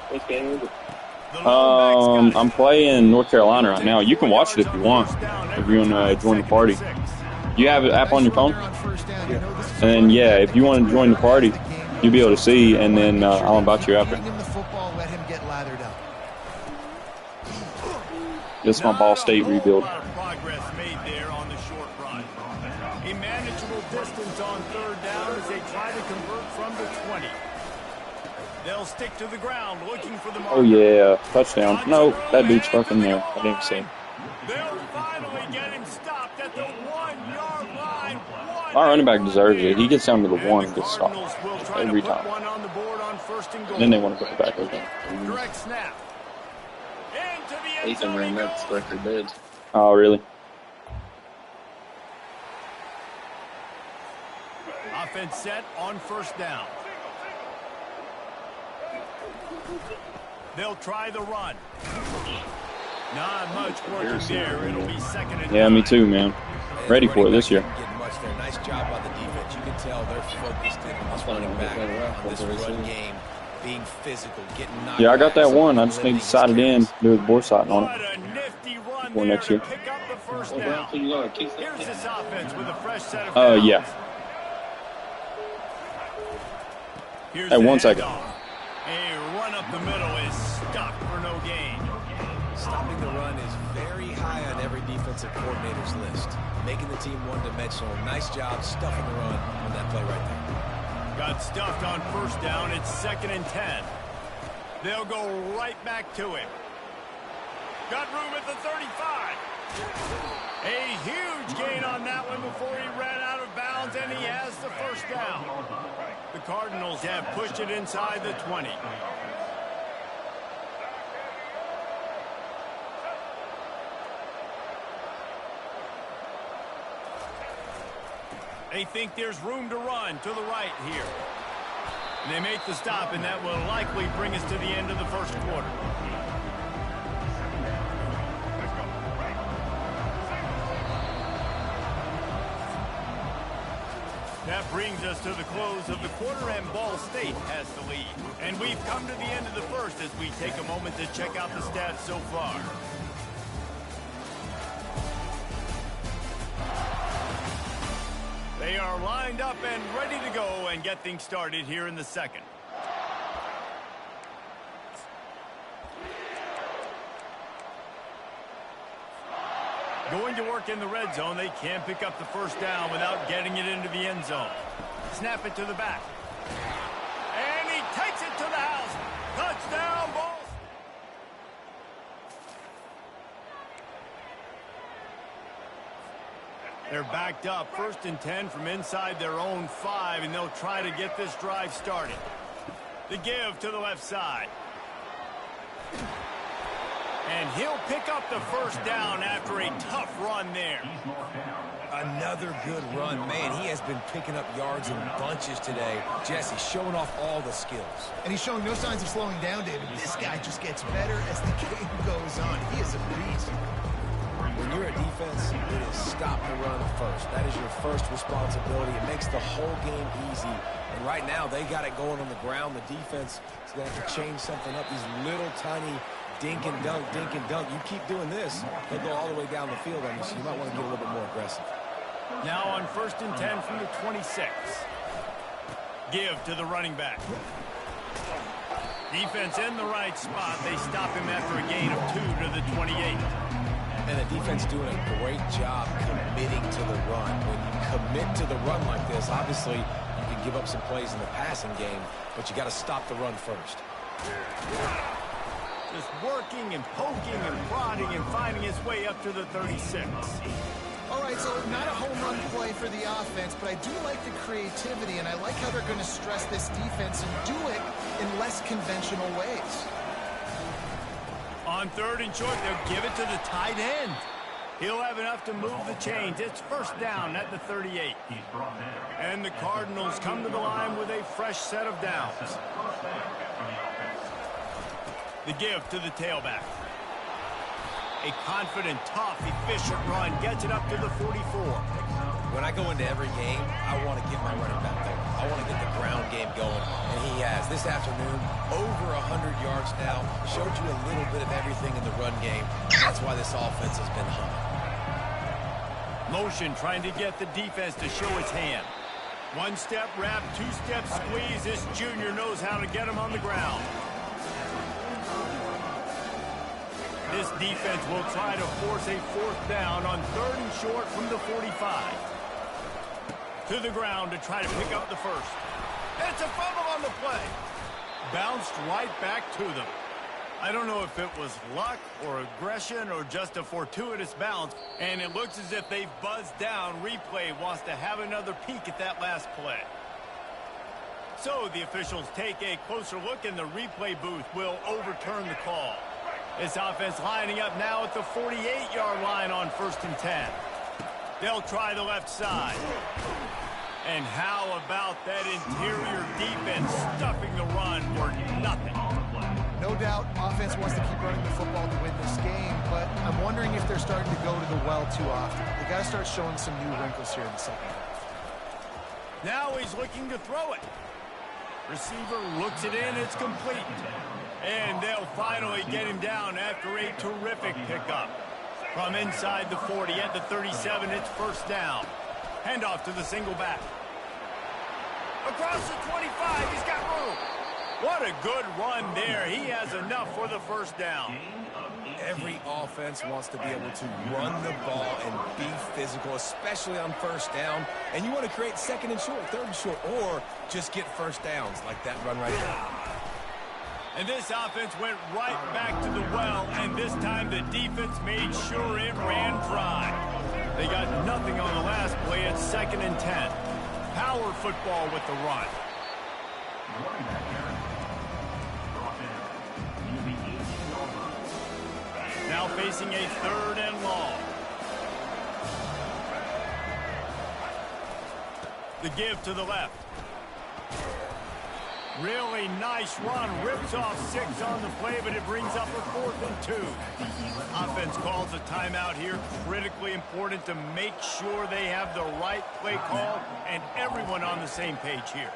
What game is it? I'm playing North Carolina right now. You can watch it if you want, if you want to join the party. You have an app on your phone? And then, yeah, if you want to join the party, you'll be able to see, and then I'll invite you after. This is my Ball State rebuild. Progress made there on the short run. A manageable distance on third down as they try to convert from the 20. They'll stick to the ground looking for the mark. Oh, yeah. Touchdown. No, that dude's fucking there. I didn't see him. They'll finally get him stopped at the 1-yard line. My running back deserves it. He gets down to the 1 and gets stopped every time. And then they want to put it back again. Direct snap. Into the end Ethan ran that record dead. Oh, really? Offense set on first down. They'll try the run. Not much working there. It'll be second and 9. Me too, man. Ready for it this year. Nice job by the defense. You can tell they're focused on this running back, on this run game, being physical, getting knocked. Yeah, I got that one. I just need to side it in, do the bore sighting on it for next year. Here's this offense with a fresh set of downs. Yeah. Hey, 1 second. A run up the middle is stopped for no gain. Stopping the run is very high on every defensive coordinator's list. Making the team one-dimensional. Nice job stuffing the run on that play right there. Got stuffed on first down. It's second and 10. They'll go right back to him. Got room at the 35. A huge gain on that one before he ran out of bounds, and he has the first down. The Cardinals have pushed it inside the 20. They think there's room to run to the right here. And they make the stop, and that will likely bring us to the end of the first quarter. That brings us to the close of the quarter, and Ball State has the lead. And we've come to the end of the first as we take a moment to check out the stats so far. They are lined up and ready to go and get things started here in the second. Going to work in the red zone. They can't pick up the first down without getting it into the end zone. Snap it to the back. And he takes it to the house. Touchdown, Ball. They're backed up. First and 10 from inside their own 5, and they'll try to get this drive started. The give to the left side. And he'll pick up the first down after a tough run there. Another good run. Man, he has been picking up yards in bunches today. Jesse showing off all the skills. And he's showing no signs of slowing down, David. This guy just gets better as the game goes on. He is a beast. When you're a defense, it is stop the run first. That is your first responsibility. It makes the whole game easy. And right now, they got it going on the ground. The defense is going to have to change something up. These little tiny dink and dunk, dink and dunk. You keep doing this, they'll go all the way down the field on you, so you might want to get a little bit more aggressive. Now on 1st and 10 from the 26. Give to the running back. Defense in the right spot. They stop him after a gain of 2 to the 28. And the defense doing a great job committing to the run. When you commit to the run like this, obviously you can give up some plays in the passing game, but you got to stop the run first. Just working and poking and prodding and finding his way up to the 36. All right, so not a home run play for the offense, but I do like the creativity, and I like how they're going to stress this defense and do it in less conventional ways. On 3rd and short, they'll give it to the tight end. He'll have enough to move the chains. It's 1st down at the 38. And the Cardinals come to the line with a fresh set of downs. The give to the tailback. A confident, tough, efficient run gets it up to the 44. When I go into every game, I want to get my running back there. I want to get the ground game going, and he has. This afternoon, over 100 yards now, showed you a little bit of everything in the run game. That's why this offense has been humming. Motion trying to get the defense to show his hand. 1-step wrap, 2-step squeeze. This junior knows how to get him on the ground. This defense will try to force a 4th down on 3rd and short from the 45. To the ground to try to pick up the first. It's a fumble on the play. Bounced right back to them. I don't know if it was luck or aggression or just a fortuitous bounce, and it looks as if they've buzzed down. Replay wants to have another peek at that last play. So the officials take a closer look, and the replay booth will overturn the call. This offense lining up now at the 48-yard line on 1st and 10. They'll try the left side. And how about that interior defense stuffing the run for nothing? No doubt, offense wants to keep running the football to win this game, but I'm wondering if they're starting to go to the well too often. They got to start showing some new wrinkles here in the second half. Now he's looking to throw it. Receiver looks it in, it's complete. And they'll finally get him down after a terrific pickup. From inside the 40 at the 37, it's 1st down. Handoff to the single back. Across the 25, he's got room. What a good run there. He has enough for the 1st down. Every offense wants to be able to run the ball and be physical, especially on 1st down. And you want to create 2nd and short, 3rd and short, or just get 1st downs like that run right there. And this offense went right back to the well, and this time the defense made sure it ran dry. They got nothing on the last play at 2nd and 10. Power football with the run. Now facing a 3rd and long. The give to the left. Really nice run. Rips off 6 on the play, but it brings up a 4th and 2. Offense calls a timeout here. Critically important to make sure they have the right play call and everyone on the same page here.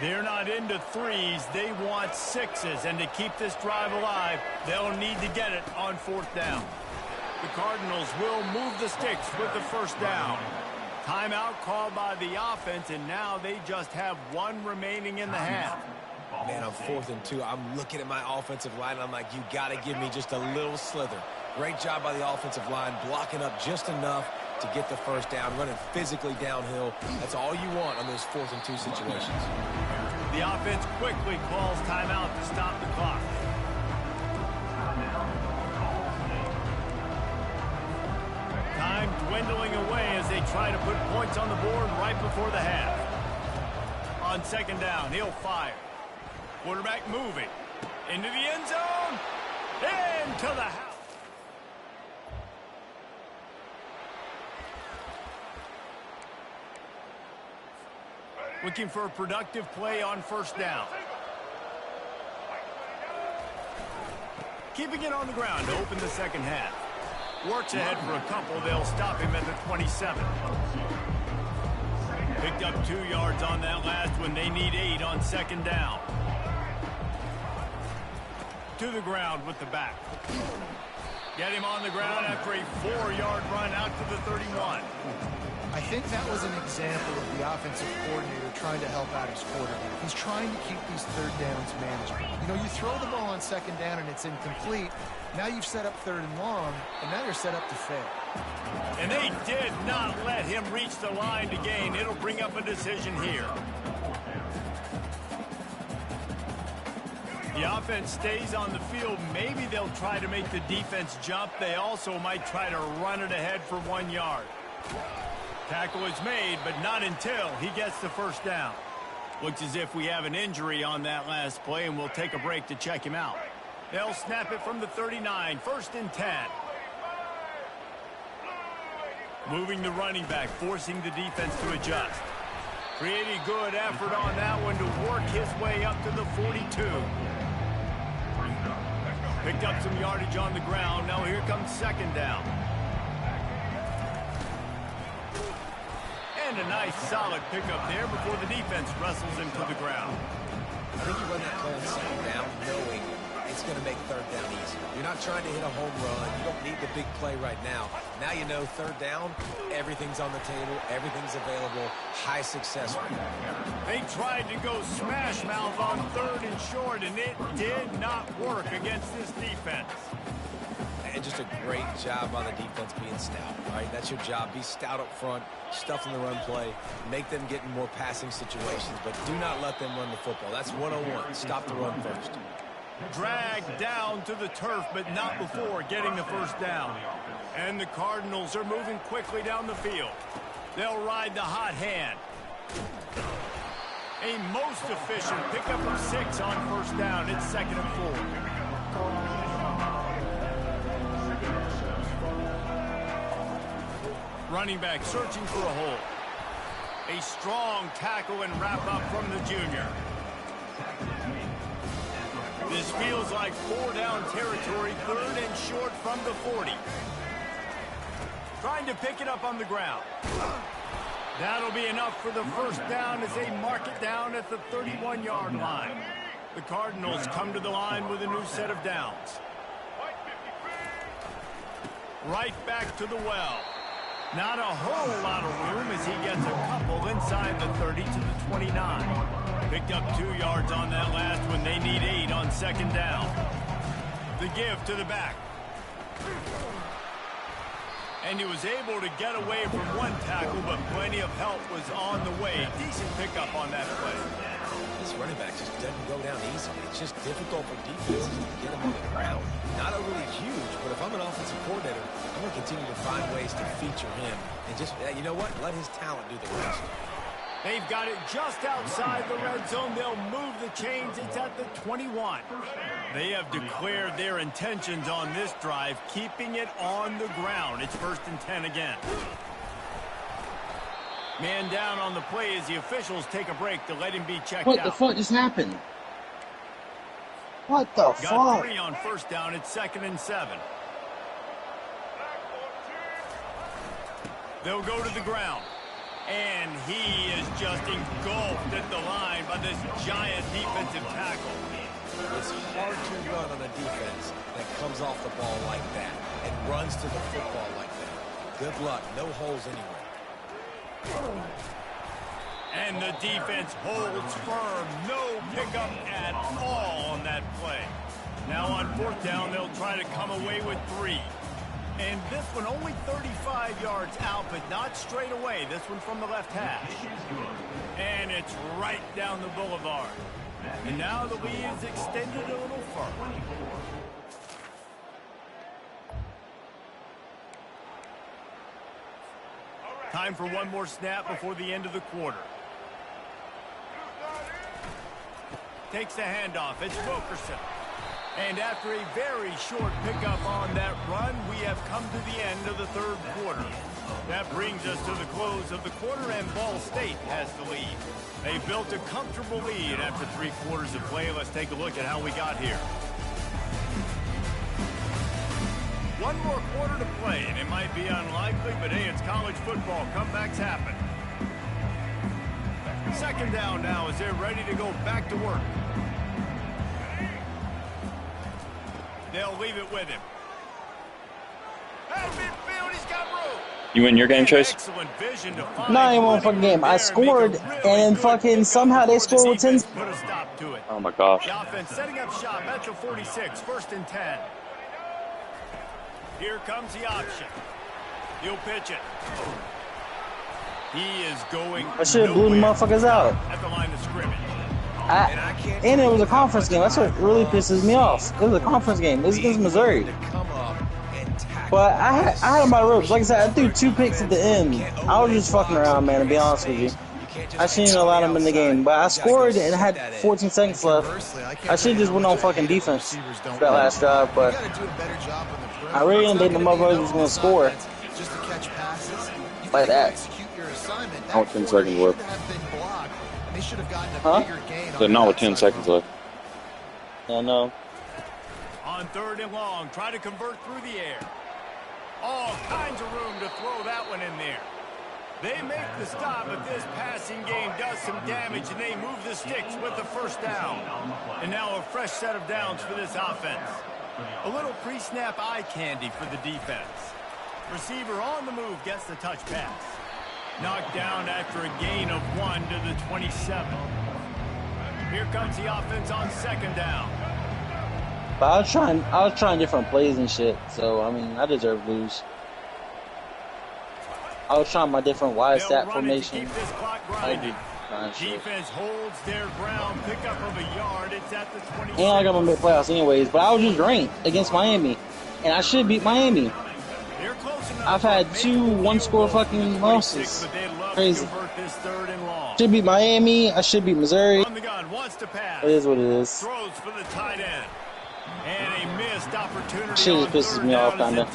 They're not into 3s. They want 6s. And to keep this drive alive, they'll need to get it on 4th down. The Cardinals will move the sticks with the 1st down. Timeout called by the offense, and now they just have 1 remaining in the half. Man, on 4th and 2, I'm looking at my offensive line, and I'm like, you got to give me just a little slither. Great job by the offensive line, blocking up just enough to get the 1st down, running physically downhill. That's all you want on those 4th and 2 situations. The offense quickly calls timeout to stop the clock. Time dwindling away as they try to put points on the board right before the half. on second down. He'll fire. Quarterback moving. Into the end zone. Into the house. Looking for a productive play on first down. Keeping it on the ground to open the second half. Works ahead for a couple. They'll stop him at the 27. Picked up 2 yards on that last one. They need 8 on second down. To the ground with the back. Get him on the ground after a 4-yard run out to the 31. I think that was an example of the offensive coordinator trying to help out his quarterback. He's trying to keep these third downs manageable. You know, you throw the ball on second down and it's incomplete. Now you've set up third and long, and now you're set up to fail. And they did not let him reach the line to gain. It'll bring up a decision here. The offense stays on the field. Maybe they'll try to make the defense jump. They also might try to run it ahead for 1 yard. Tackle is made, but not until he gets the first down. Looks as if we have an injury on that last play, and we'll take a break to check him out. They'll snap it from the 39, 1st and 10. Moving the running back, forcing the defense to adjust. Pretty good effort on that one to work his way up to the 42. Picked up some yardage on the ground. Now here comes second down. And a nice solid pickup there before the defense wrestles him to the ground. I think you run that play on second down knowing it's going to make third down easy. You're not trying to hit a home run. You don't need the big play right now. Now you know third down, everything's on the table, everything's available, high success rate. They tried to go smash mouth on 3rd and short, and it did not work against this defense. And just a great job on the defense being stout. All right, that's your job. Be stout up front, stuff in the run play, make them get in more passing situations, but do not let them run the football. That's 101. Stop the run first. Dragged down to the turf, but not before getting the first down. And the Cardinals are moving quickly down the field. They'll ride the hot hand. A most efficient pickup of 6 on first down. It's 2nd and 4. Running back searching for a hole. A strong tackle and wrap up from the junior. This feels like 4-down territory, 3rd and short from the 40. Trying to pick it up on the ground. That'll be enough for the first down as they mark it down at the 31-yard line. The Cardinals come to the line with a new set of downs. Right back to the well. Not a whole lot of room as he gets a couple inside the 30 to the 29. Picked up 2 yards on that last one. They need 8 on second down. The give to the back. And he was able to get away from one tackle, but plenty of help was on the way. Decent pickup on that play. This running back just doesn't go down easily. It's just difficult for defenses to get him on the ground. Not overly huge, but if I'm an offensive coordinator, I'm going to continue to find ways to feature him. And just, you know what? Let his talent do the rest. They've got it just outside the red zone. They'll move the chains. It's at the 21. They have declared their intentions on this drive, keeping it on the ground. It's 1st and 10 again. Man down on the play as the officials take a break to let him be checked out. What the fuck just happened? What the fuck? Got 3 on first down. It's 2nd and 7. They'll go to the ground. And he is just engulfed at the line by this giant defensive tackle. It's hard to run on a defense that comes off the ball like that and runs to the football like that. Good luck. No holes anywhere. And the defense holds firm. No pickup at all on that play. Now on 4th down, they'll try to come away with 3. And this one only 35 yards out, but not straight away. This one from the left hash. And it's right down the boulevard. And now the lead is extended a little further. Time for one more snap before the end of the quarter. takes the handoff. It's Wilkerson. And after a very short pickup on that run, we have come to the end of the third quarter. That brings us to the close of the quarter, and Ball State has the lead. They built a comfortable lead after 3 quarters of play. Let's take a look at how we got here. One more quarter to play, and it might be unlikely, but hey, it's college football. Comebacks happen. Second down now as they're ready to go back to work. They'll leave it with him. At midfield, he's got room. You win your game, Chase? Excellent vision to find. No, I ain't won a fucking game. I scored, and fucking somehow they scored with 10. Put a stop to it. Oh my gosh. The offense setting up shop at the 46, 1st and 10. Here comes the option. He'll pitch it. He is going. I should have blew the motherfuckers out. At the line of scrimmage. And it was a conference game. That's what really pisses me off. It was a conference game. This is against Missouri. But I had my ropes. Like I said, I threw 2 picks at the end. I was just fucking around, man, to be honest with you. I shouldn't have allowed them in the game. But I scored and had 14 seconds left. I should have just went on fucking defense for that last drive. But I really didn't think the motherfuckers was going to score like that. Not with 10 seconds left. Huh? So not with 10 seconds left. Yeah, no. On 3rd and long, try to convert through the air. All kinds of room to throw that one in there. They make the stop, but this passing game does some damage, and they move the sticks with the 1st down. And now a fresh set of downs for this offense. A little pre-snap eye candy for the defense. Receiver on the move gets the touch pass. Knocked down after a gain of 1 to the 27. Here comes the offense on 2nd down. But I was trying different plays and shit. So I mean, I deserve to lose. I was trying my different wide stat formation. Defense holds their ground, pick up of a yard. It's at the 20. And I got my playoffs anyways. But I was just ranked against Miami, and I should beat Miami. I've had 2 1-score fucking losses. Crazy. Should beat Miami. I should beat Missouri. It is what it is. Throws for the tight end. And a missed opportunity. Shit just pisses me off, kinda.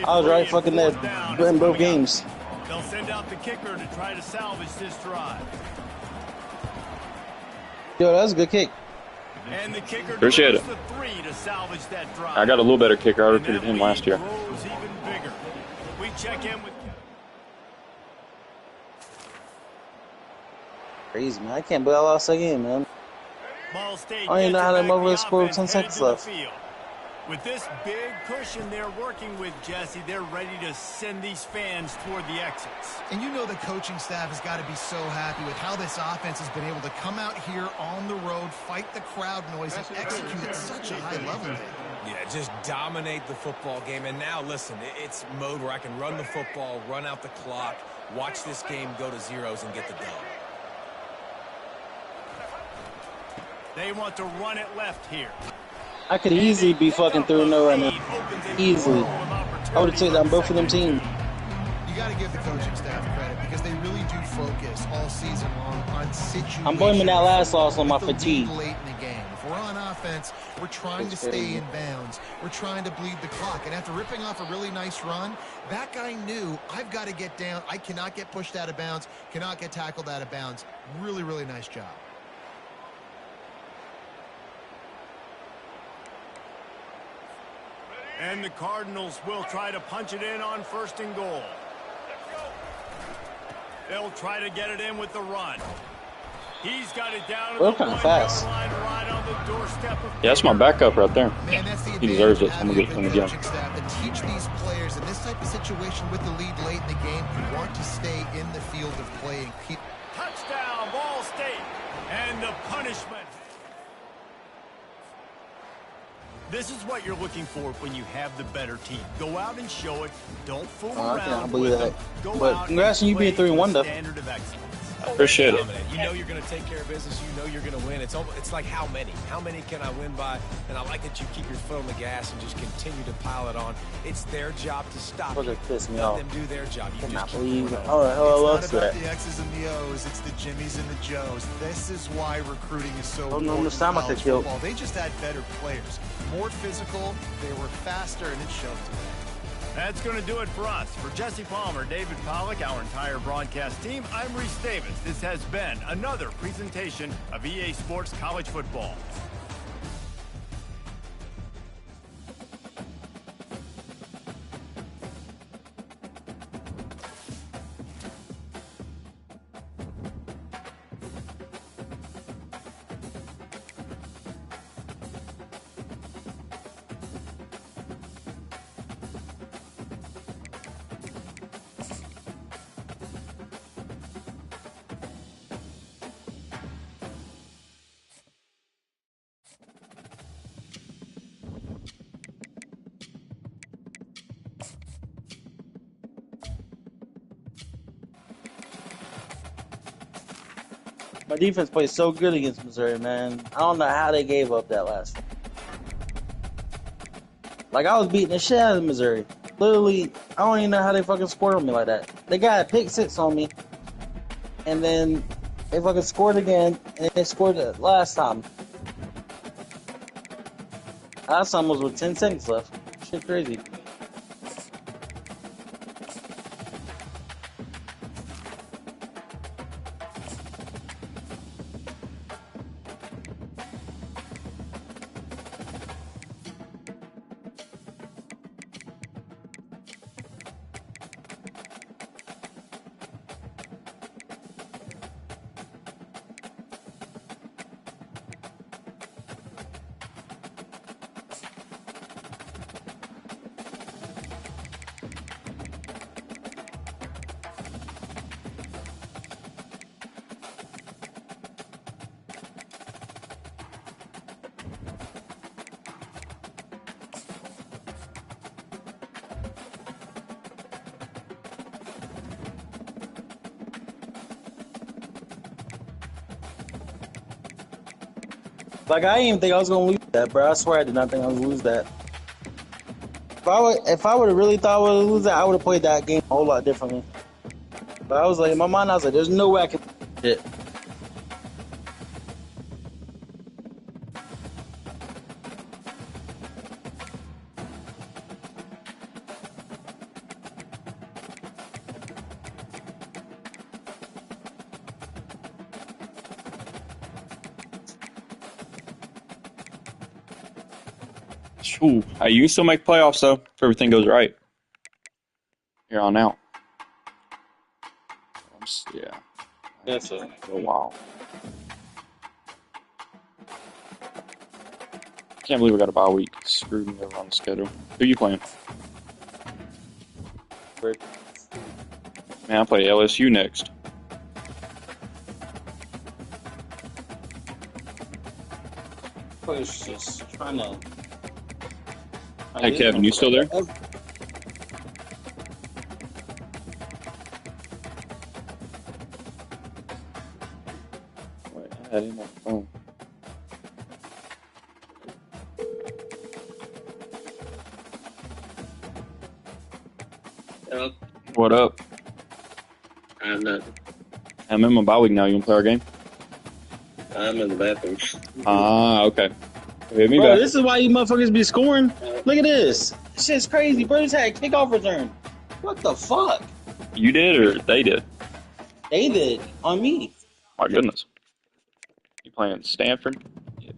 I was right fucking there in both games. They'll send out the kicker to try to salvage this drive. Yo, that was a good kick. And the kicker appreciate it. the 3 to salvage that drive. I got a little better kicker. I recruited him last year. Even bigger. We check in with. Crazy, man. I can't believe I lost again, man. Ball State I don't even know how that motherfucker scored with 10 headed seconds to the left. field. With this big cushion they're working with, Jesse, they're ready to send these fans toward the exits. And you know the coaching staff has got to be so happy with how this offense has been able to come out here on the road, fight the crowd noise, and execute at such a high level. Yeah, just dominate the football game. And now, listen, it's mode where I can run the football, run out the clock, watch this game go to zeros and get the dub. They want to run it left here. I could easily be fucking 3-0 right now. Easily. I would have taken down both of them teams. You got to give the coaching staff credit because they really do focus all season long on situations. I'm blaming that last loss on my fatigue. Late in the game. If we're on offense, we're trying to stay in bounds. We're trying to bleed the clock. And after ripping off a really nice run, that guy knew I've got to get down. I cannot get pushed out of bounds, cannot get tackled out of bounds. Really, really nice job. And the Cardinals will try to punch it in on 1st and goal. They'll try to get it in with the run. He's got it down to the kind of fast. line right on the doorstep of Yeah, that's my backup right there. Man, that's the He deserves it. I'm advantage going to get of him having again. a coaching staff to teach these players in this type of situation with the lead late in the game. You want to stay in the field of play and keep. touchdown, Ball State, and the punishment. This is what you're looking for when you have the better team. Go out and show it. Don't fool I around can't believe with that. them. Go But out congrats on and you being play to 3-1 the though. standard of excellence. Appreciate it. Dominant. You know you're going to take care of business. You know you're going to win. It's like how many? How many can I win by? And I like that you keep your foot on the gas and just continue to pile it on. It's their job to stop you. Piss me Let off. them do their job. You Cannot just keep believe going it. on. Oh, I It's love not about that. the X's and the O's, it's the Jimmies and the Joes. This is why recruiting is so Oh, no, important in Musama college could kill. football. They just had better players, more physical, they were faster, and it showed today. That's going to do it for us. For Jesse Palmer, David Pollack, our entire broadcast team, I'm Reese Davis. This has been another presentation of EA Sports College Football. My defense played so good against Missouri, man. I don't know how they gave up that last one. Like, I was beating the shit out of Missouri. Literally, I don't even know how they fucking scored on me like that. They got a pick six on me, and then they fucking scored again, and they scored the last time. Last time was with 10 seconds left. Shit crazy. Like, I didn't even think I was gonna lose that, bro. I swear I did not think I was gonna lose that. If I would have really thought I would lose that, I would have played that game a whole lot differently. But I was like, in my mind, I was like, there's no way I can shit. Ooh, hey, you can still make playoffs though if everything goes right. Here on out. Yeah. That's a while. Can't believe we got a bye week. Screwed me over on the schedule. Who you playing? weird. Man, I play LSU next. I was just trying to. Hey Kevin, you still there? Wait, I had him on the phone. Hello? What up? I'm not. I'm in my bye week now. You want to play our game? I'm in the bathroom. Ah, okay. Hit me Bro, back. this is why you motherfuckers be scoring. Look at this. This shit's crazy, bro. Just had a kickoff return. What the fuck? You did or they did? They did on me. My goodness. You playing Stanford? Yeah.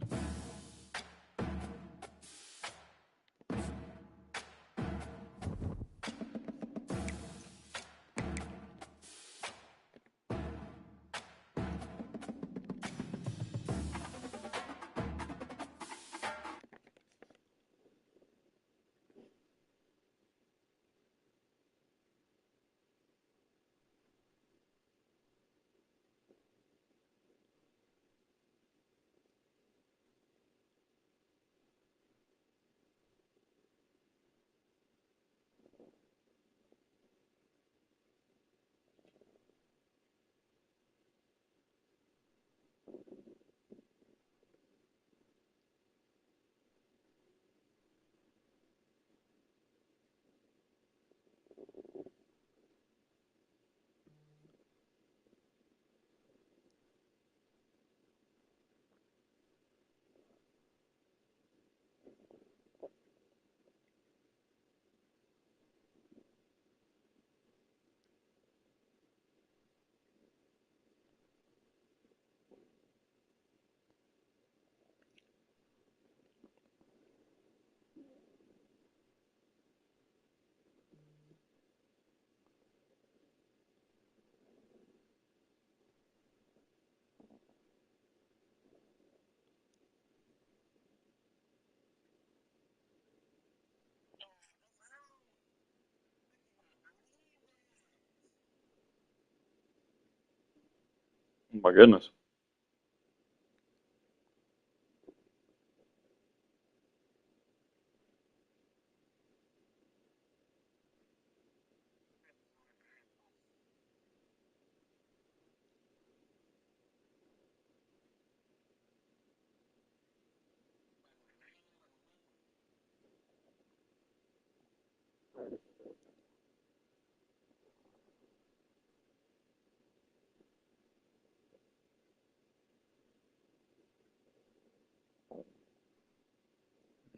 Oh my goodness.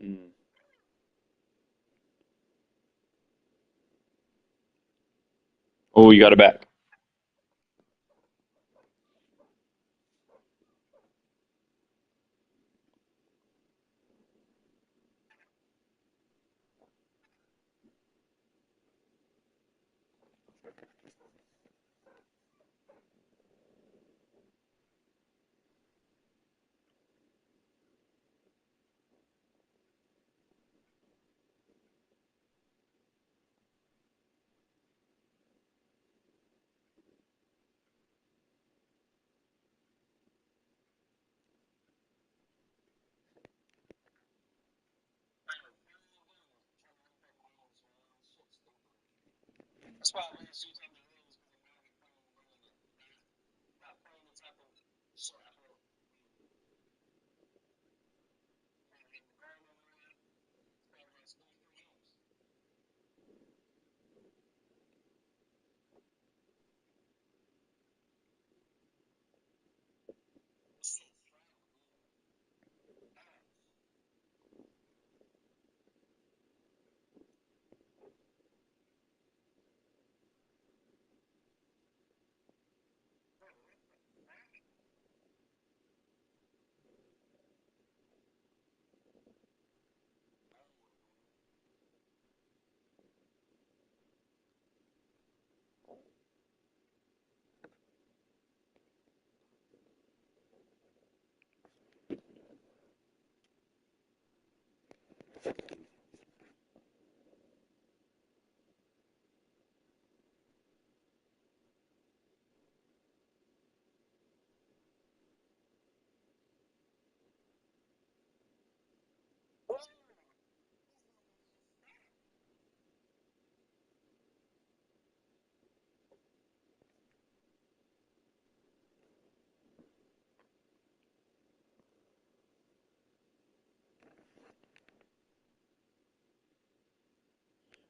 Mm. Oh, you got it back.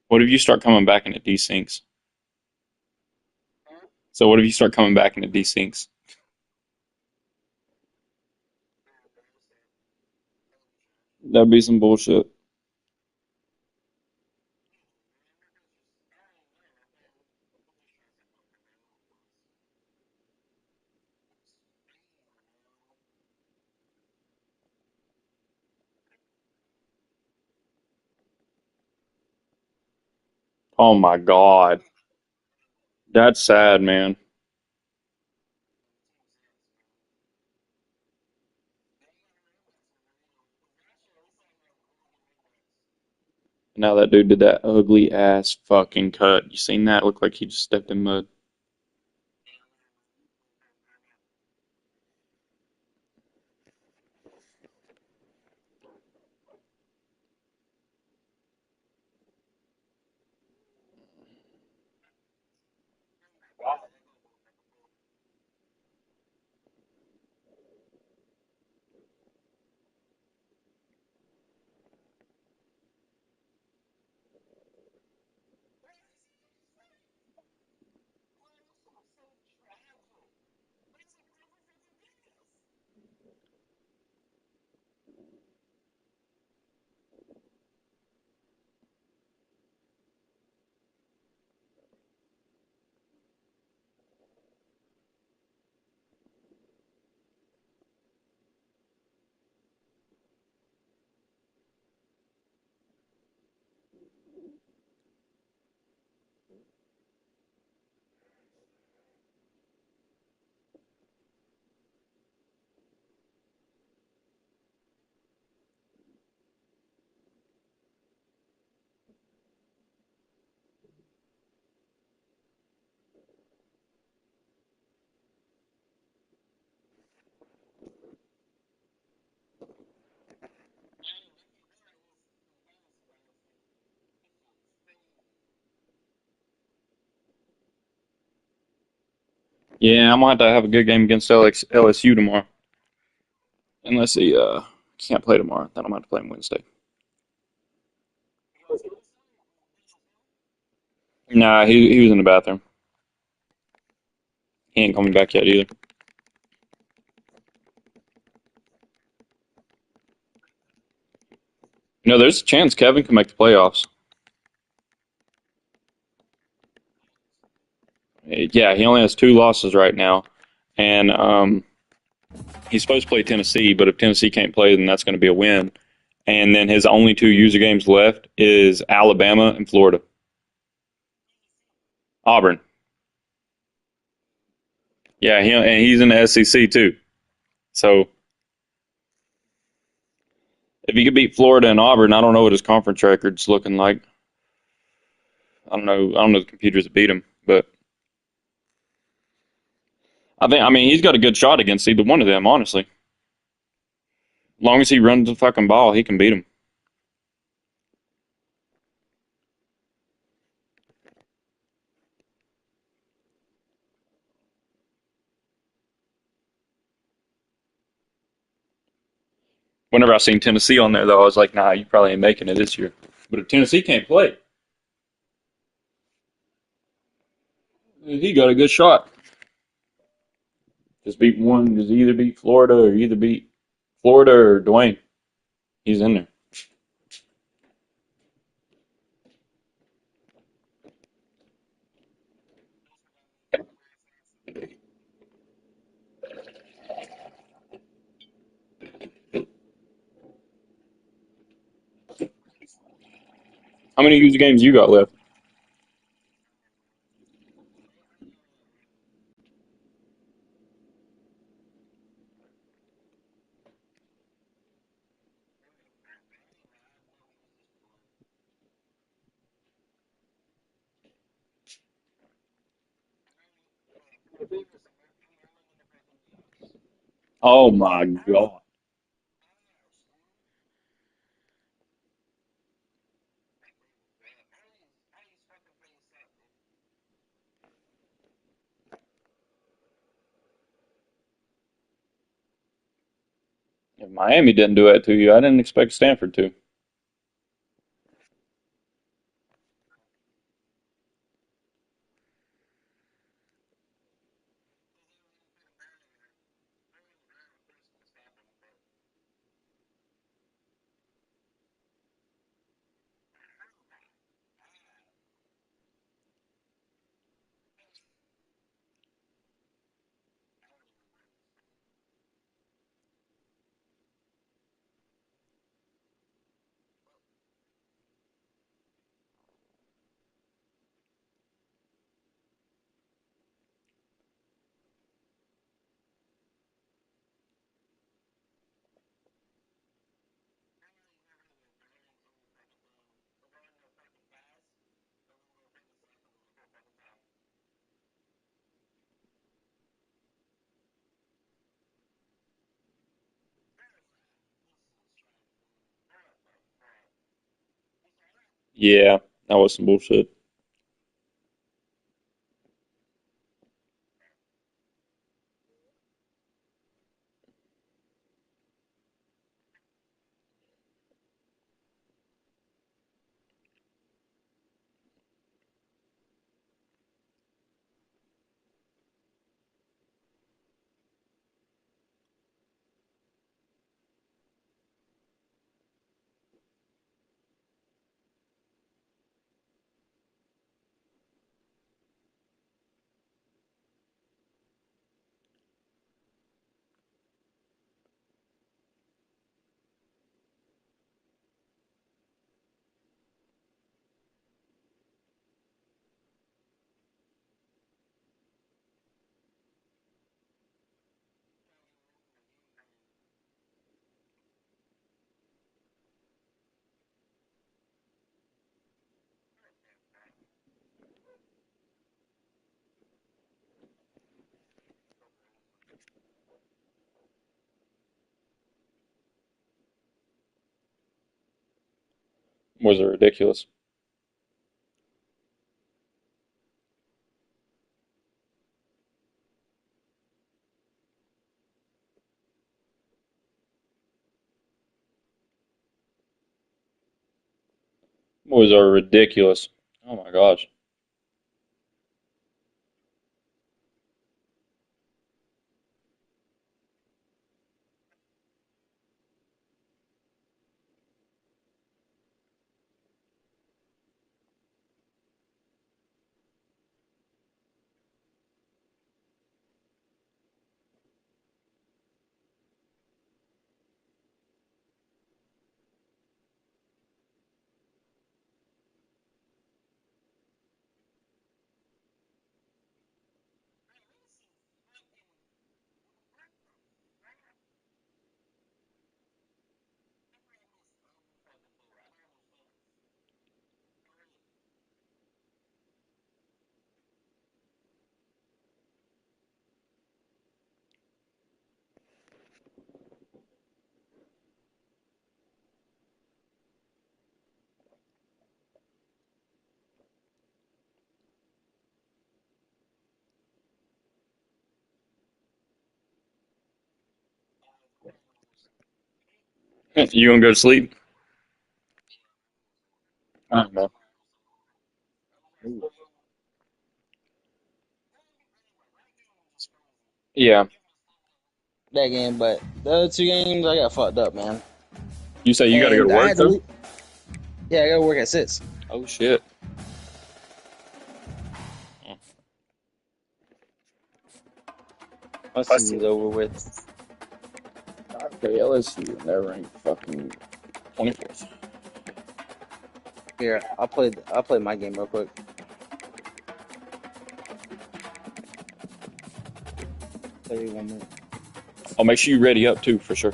What if you start coming back and it desyncs? So what if you start coming back and it desyncs? That'd be some bullshit. Oh my God. That's sad, man. Now that dude did that ugly ass fucking cut. You seen that? Looked like he just stepped in mud. Yeah, I'm gonna have to have a good game against LSU tomorrow. Unless he can't play tomorrow, then I'm gonna have to play him Wednesday. Nah, he was in the bathroom. He ain't coming back yet either. There's a chance Kevin can make the playoffs. Yeah, he only has two losses right now, and he's supposed to play Tennessee. But if Tennessee can't play, then that's going to be a win. And then his only two user games left is Alabama and Florida. Auburn. Yeah, and he's in the SEC too. So if he could beat Florida and Auburn, I don't know what his conference record's looking like. I don't know. I don't know the computers that beat him, but I mean, he's got a good shot against either one of them. Honestly, as long as he runs the fucking ball, he can beat him. Whenever I seen Tennessee on there, though, I was like, nah, you probably ain't making it this year. But if Tennessee can't play, he got a good shot. Just beat one. Just either beat Florida or either beat Florida or Dwayne. He's in there. How many user games you got left? Oh my god! If Miami didn't do that to you, I didn't expect Stanford to. Yeah, that was some bullshit. Was it ridiculous? Boys are ridiculous. Oh my gosh. You gonna go to sleep? I don't know. Yeah. That game, but the other two games I got fucked up, man. You say you gotta go to And I work had to though? leave. Yeah, I gotta work at 6. Oh shit. My season's over with. Okay, LSU and they're ranked fucking 24th. Here, I'll play my game real quick. Tell you 1 minute. I'll make sure you ready up too for sure.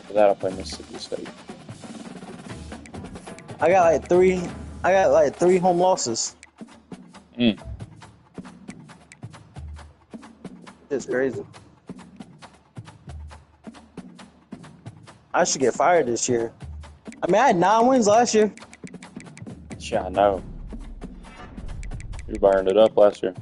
For that I'll play Mississippi State. I got like three home losses. Mm. It's crazy. I should get fired this year. I mean, I had 9 wins last year. Yeah, I know. You burned it up last year.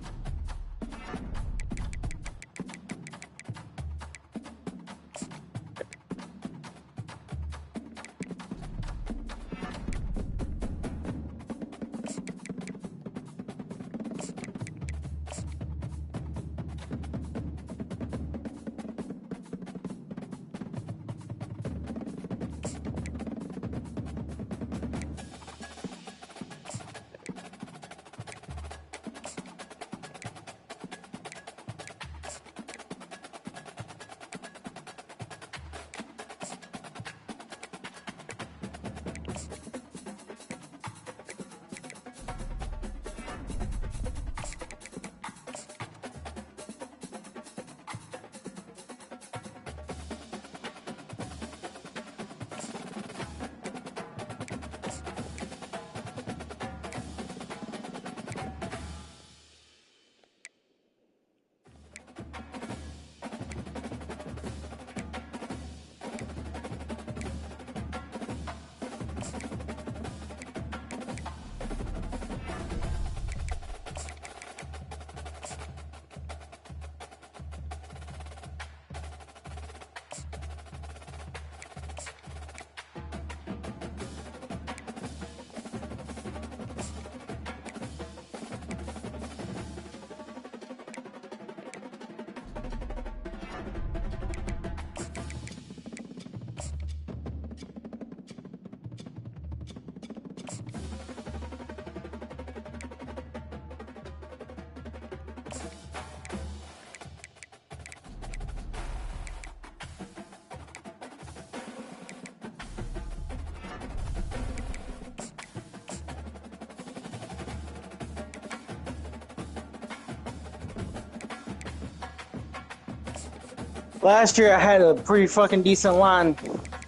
Last year I had a pretty fucking decent line.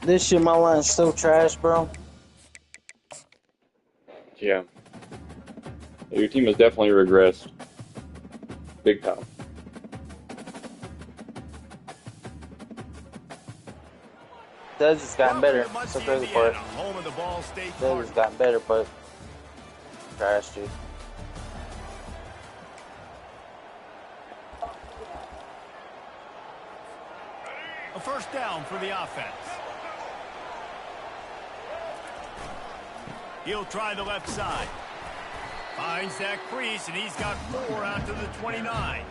This year my line's still trash, bro. Yeah. Your team has definitely regressed. Big time. That's just gotten better. That's the crazy part. Home of the Ball State That's just gotten better, but trash, dude. down for the offense. He'll try the left side. Finds that crease, and he's got 4 out to the 29.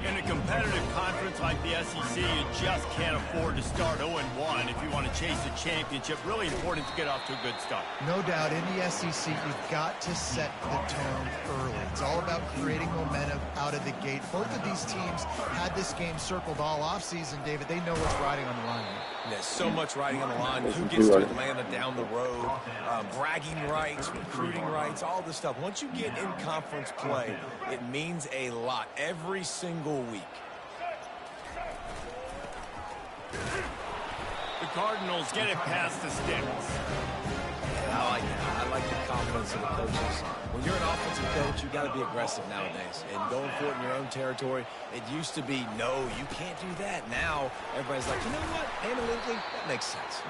In a competitive conference like the SEC, you just can't afford to start 0-1 if you want to chase a championship. Really important to get off to a good start. No doubt, in the SEC, you've got to set the tone early. It's all about creating momentum out of the gate. Both of these teams had this game circled all offseason, David. They know what's riding on the line. There's so much riding on the line. Who gets to Atlanta down the road, bragging rights, recruiting rights, all this stuff. Once you get in conference play, it means a lot every single week. The Cardinals get it past the sticks. I like it. I like the confidence of the coaches. When you're an offensive coach, you got to be aggressive nowadays. And going for it in your own territory, it used to be, no, you can't do that. Now, everybody's like, you know what? Analytically, that makes sense.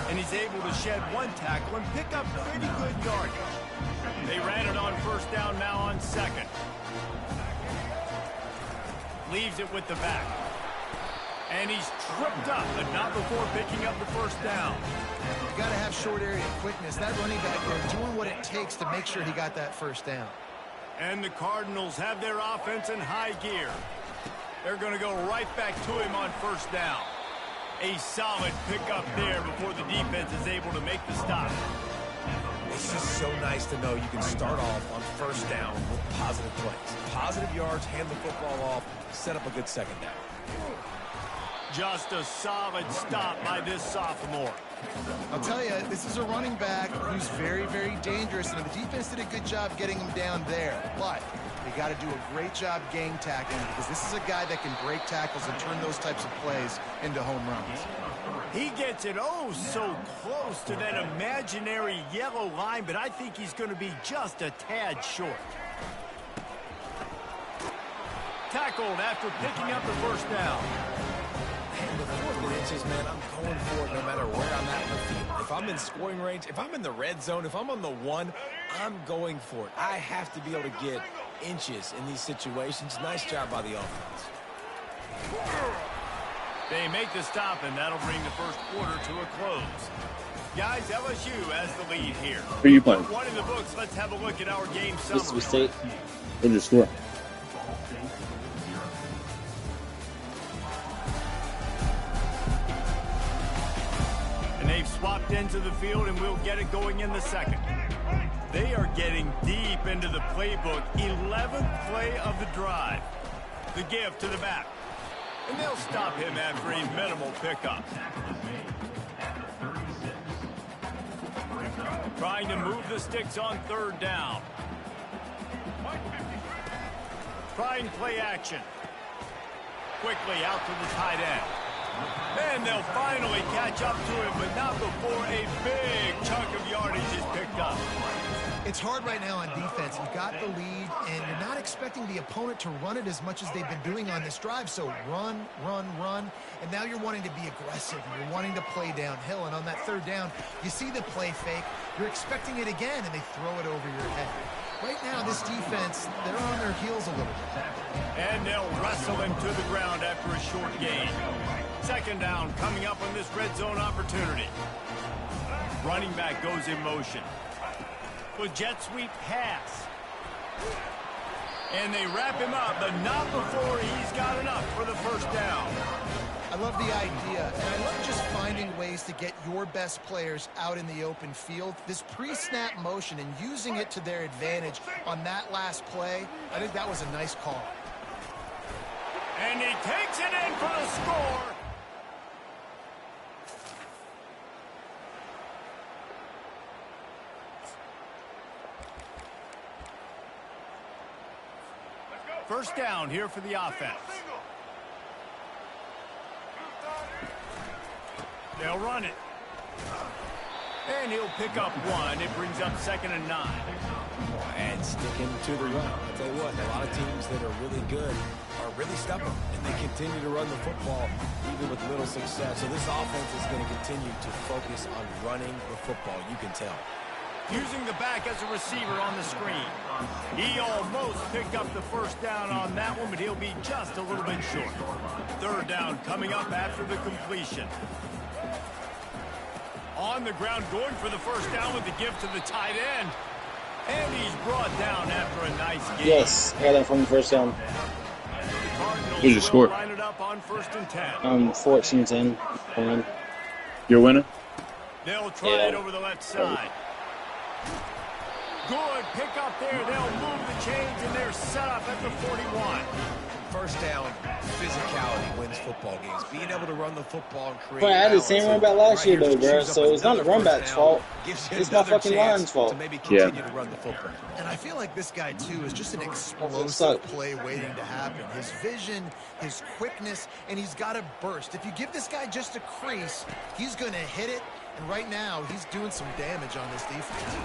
And he's able to shed 1 tackle and pick up pretty good yardage. They ran it on first down, now on second. Leaves it with the back. And he's tripped up, but not before picking up the first down. You've got to have short area quickness. That running back there doing what it takes to make sure he got that first down. And the Cardinals have their offense in high gear. They're going to go right back to him on first down. A solid pickup there before the defense is able to make the stop. It's just so nice to know you can start off on first down with positive plays. Positive yards, hand the football off, set up a good second down. Just a solid stop by this sophomore. I'll tell you, this is a running back who's very, very dangerous, and the defense did a good job getting him down there. But they got to do a great job gang tackling, because this is a guy that can break tackles and turn those types of plays into home runs. He gets it so close to that imaginary yellow line, but I think he's going to be just a tad short. Tackled after picking up the first down. And the 4th inches, man, I'm going for it no matter where I'm at in the field. If I'm in scoring range, if I'm in the red zone, if I'm on the 1, I'm going for it. I have to be able to get inches in these situations. Nice job by the offense. They make the stop, and that'll bring the first quarter to a close. Guys, LSU has the lead here. Who are you playing? 1 in the books. Let's have a look at our game summary. Mississippi State. What'd you score? And they've swapped into the field, and we'll get it going in the second. They are getting deep into the playbook. 11th play of the drive. The give to the back. And they'll stop him after a minimal pickup. Trying to move the sticks on 3rd down. Trying play action. Quickly out to the tight end. And they'll finally catch up to him, but not before a big chunk of yardage is picked up. It's hard right now on defense. You've got the lead, and you're not expecting the opponent to run it as much as they've been doing on this drive. So run, run, run. And now you're wanting to be aggressive. You're wanting to play downhill. And on that 3rd down, you see the play fake. You're expecting it again, and they throw it over your head. Right now, this defense, they're on their heels a little bit. And they'll wrestle him to the ground after a short gain. 2nd down coming up on this red zone opportunity. Running back goes in motion. With jet sweep pass. And they wrap him up, but not before he's got enough for the first down. I love the idea, and I love just finding ways to get your best players out in the open field. This pre-snap motion and using it to their advantage on that last play, I think that was a nice call. And he takes it in for the score. First down here for the offense. They'll run it. And he'll pick up 1. It brings up 2nd and 9. And sticking to the run. I'll tell you what, a lot of teams that are really good are really stubborn, and they continue to run the football even with little success. So this offense is going to continue to focus on running the football. You can tell. Using the back as a receiver on the screen. He almost picked up the first down on that one, but he'll be just a little bit short. Third down coming up after the completion. On the ground, going for the first down with the give to the tight end. And he's brought down after a nice game. Yes, I got that from the first down. Who's your score? 14-10. You're winning? They'll try it over the left side. Good pick up there. They'll move the chains, and they're set up at the 41. First down, physicality wins football games. Being able to run the football and create. But I had the same run back last year, though, bro. So it's not the run back's fault. It's my fucking line's fault. To maybe continue to run the football. And I feel like this guy, too, is just an explosive play waiting to happen. His vision, his quickness, and he's got a burst. If you give this guy just a crease, he's going to hit it. And right now, he's doing some damage on this defense.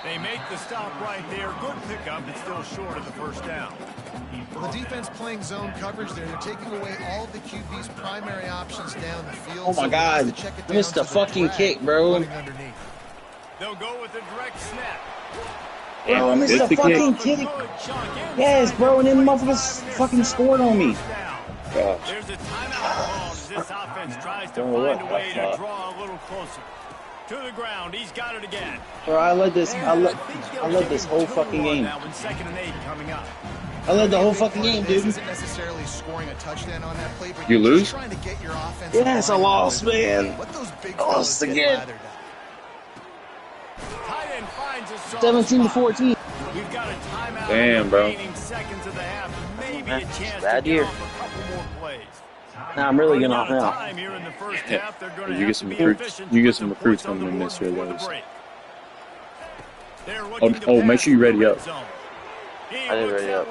They make the stop right there. Good pickup, but still short of the first down. Well, the defense playing zone coverage there. They're taking away all of the QB's primary options down the field. Oh, my God. I missed the fucking kick, bro. They'll go with a direct snap. Bro, I missed the fucking kick. Yes, bro, and then the motherfuckers fucking scored on me. Gosh. There's a timeout call as this offense tries to find a way to draw a little closer. To the ground, he's got it again. Bro, I led this whole fucking game. Second and 8 coming up. I led the whole fucking game, dude. Isn't necessarily scoring a touchdown on that play, but you lose? just trying to get your offense. Yes, I lost, man. I lost again. 17-14. We've got a timeout. Damn, bro. Seconds of the half. Maybe a chance bad to year. get off a couple more plays. Nah, I'm really getting off now. You get some recruits. You get some recruits coming in this year, those. Oh, make sure you ready up. I didn't ready up.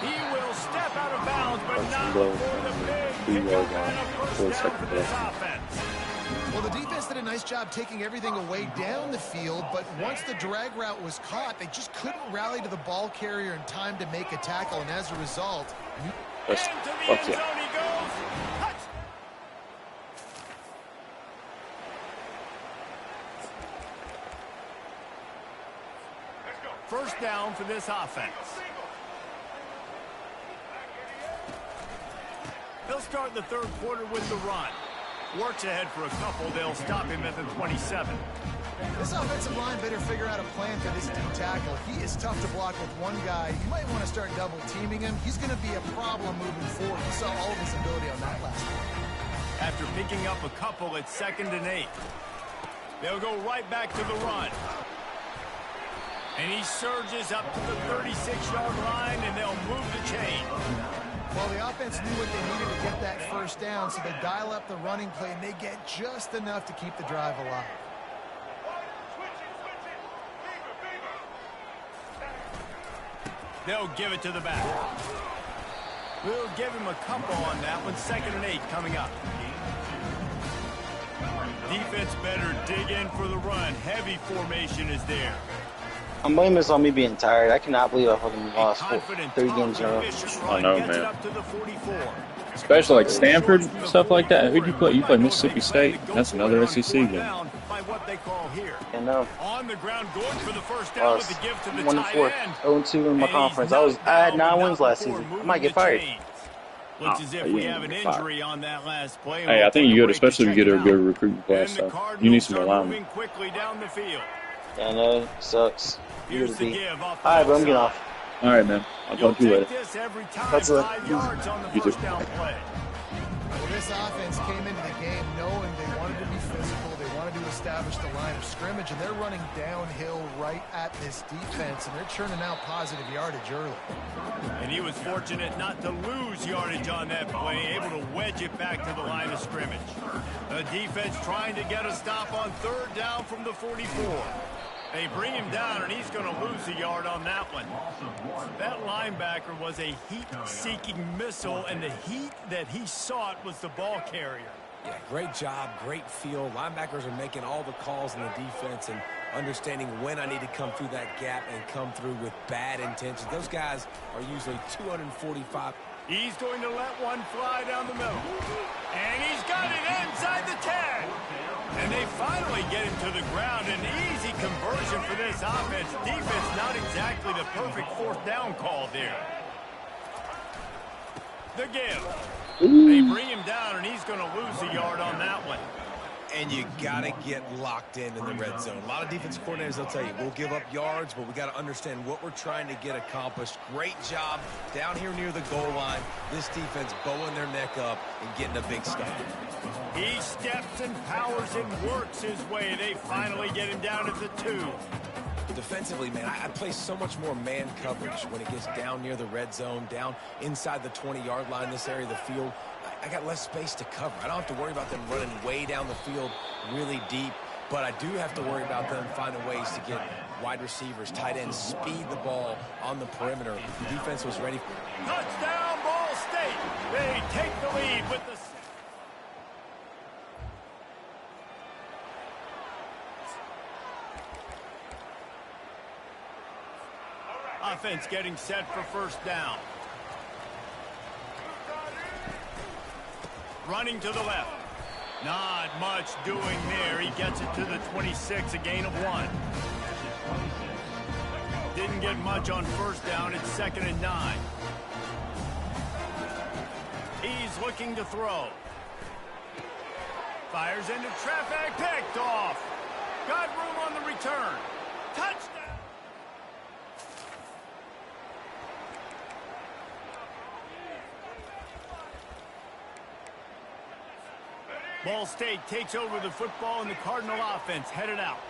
He will step out of bounds, but not before the big pickup and a first down for this offense. Well, the defense did a nice job taking everything away down the field, but once the drag route was caught, they just couldn't rally to the ball carrier in time to make a tackle, and as a result... Fuck yeah. First down for this offense. They'll start the third quarter with the run. Works ahead for a couple. They'll stop him at the 27. This offensive line better figure out a plan for this D tackle. He is tough to block with one guy. You might want to start double teaming him. He's going to be a problem moving forward. You saw all of his ability on that last one. After picking up a couple at 2nd and 8, they'll go right back to the run. And he surges up to the 36-yard line, and they'll move the chain. Well, the offense knew what they needed to get that first down, so they dial up the running play, and they get just enough to keep the drive alive. They'll give it to the back. We'll give him a couple on that one. 2nd and 8 coming up. Defense better dig in for the run. Heavy formation is there. I'm blaming this on me being tired. I cannot believe I fucking lost 3 games in a row. I know, man. Especially like Stanford, stuff like that. Who'd you play? You play Mississippi State. That's another SEC game. I know. On the ground, going for the first down with the give to the 1-4, 0-2 in my conference. I had 9 wins last season. I might get fired. Looks as if we have an injury on that last play. Hey, I think you good, especially if you get a good recruiting class. So you need some alignment. Quickly down the field. Yeah, I know. Sucks. Here's the give off the all right, bro, I'm getting off. All right, man. I'll talk to you later. That's it. You too. Well, this offense came into the game knowing they wanted to be physical. They wanted to establish the line of scrimmage, and they're running downhill right at this defense, and they're churning out positive yardage early. And he was fortunate not to lose yardage on that play, able to wedge it back to the line of scrimmage. The defense trying to get a stop on 3rd down from the 44. They bring him down, and he's going to lose a yard on that one. That linebacker was a heat-seeking missile, and the heat that he sought was the ball carrier. Yeah, great job, great feel. Linebackers are making all the calls in the defense and understanding when I need to come through that gap and come through with bad intentions. Those guys are usually 245. He's going to let one fly down the middle. And he's got it inside the 10. And they finally finally get him to the ground. An easy conversion for this offense. Defense not exactly the perfect fourth down call there. The give. They bring him down, and he's going to lose a yard on that one. And you got to get locked in the red zone. A lot of defensive coordinators, they'll tell you, we'll give up yards, but we got to understand what we're trying to get accomplished. Great job down here near the goal line. This defense bowing their neck up and getting a big stop. He steps and powers and works his way. They finally get him down at the 2. Defensively, man, I play so much more man coverage when it gets down near the red zone, down inside the 20-yard line, this area of the field. I got less space to cover. I don't have to worry about them running way down the field really deep, but I do have to worry about them finding ways to get wide receivers, tight ends, speed the ball on the perimeter. The defense was ready. Touchdown, Ball State. They take the lead with the... Offense getting set for first down. Running to the left. Not much doing there. He gets it to the 26, a gain of 1. Didn't get much on first down. It's 2nd and 9. He's looking to throw. Fires into traffic. Picked off. Got room on the return. Touchdown. Ball State takes over the football, and the Cardinal offense headed out.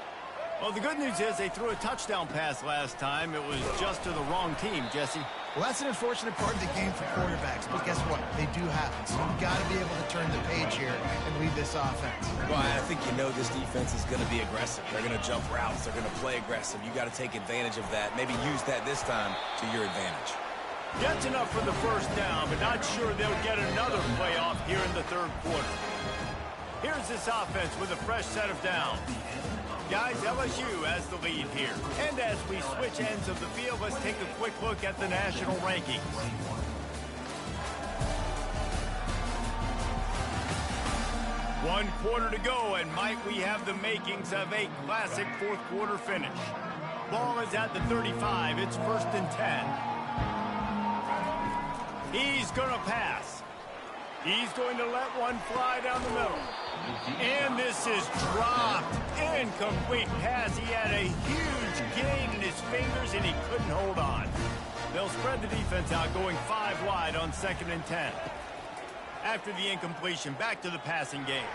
Well, the good news is they threw a touchdown pass last time. It was just to the wrong team, Jesse. Well, that's an unfortunate part of the game for quarterbacks, but guess what? They do happen. So you've got to be able to turn the page here and lead this offense. Well, I think you know this defense is going to be aggressive. They're going to jump routes. They're going to play aggressive. You got to take advantage of that. Maybe use that this time to your advantage. Gets enough for the first down, but not sure they'll get another playoff here in the third quarter. Here's this offense with a fresh set of downs. Guys, LSU has the lead here. And as we switch ends of the field, let's take a quick look at the national rankings. One quarter to go, and might we have the makings of a classic fourth quarter finish. Ball is at the 35. It's 1st and 10. He's going to pass. He's going to let one fly down the middle. And this is dropped. Incomplete pass. He had a huge gain in his fingers, and he couldn't hold on. They'll spread the defense out, going 5 wide on 2nd and 10. After the incompletion, back to the passing game.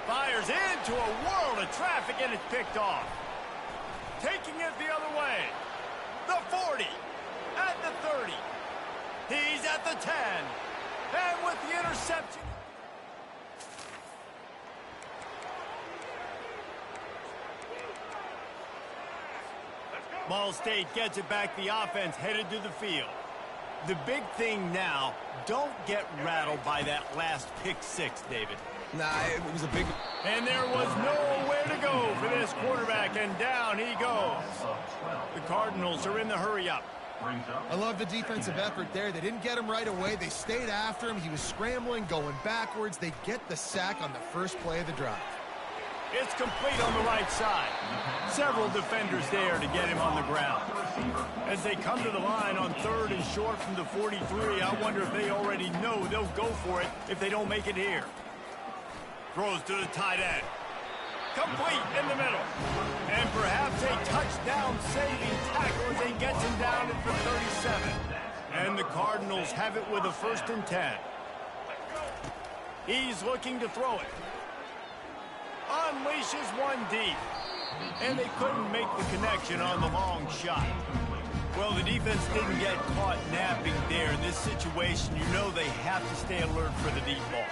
Fires into a world of traffic, and it's picked off. Taking it the other way. The 40. At the 30. He's at the 10. And with the interception. Ball State gets it back. The offense headed to the field. The big thing now, don't get rattled by that last pick 6, David. Nah, it was a big... And there was nowhere to go for this quarterback, and down he goes. The Cardinals are in the hurry-up. I love the defensive effort there. They didn't get him right away. They stayed after him. He was scrambling, going backwards. They get the sack on the first play of the drive. It's complete on the right side. Several defenders there to get him on the ground. As they come to the line on 3rd and short from the 43, I wonder if they already know they'll go for it if they don't make it here. Throws to the tight end. Complete in the middle. And perhaps a touchdown-saving tackle as he gets him down at the 37. And the Cardinals have it with a 1st and 10. He's looking to throw it. Unleashes one deep. And they couldn't make the connection on the long shot. Well, the defense didn't get caught napping there. In this situation, you know they have to stay alert for the deep ball.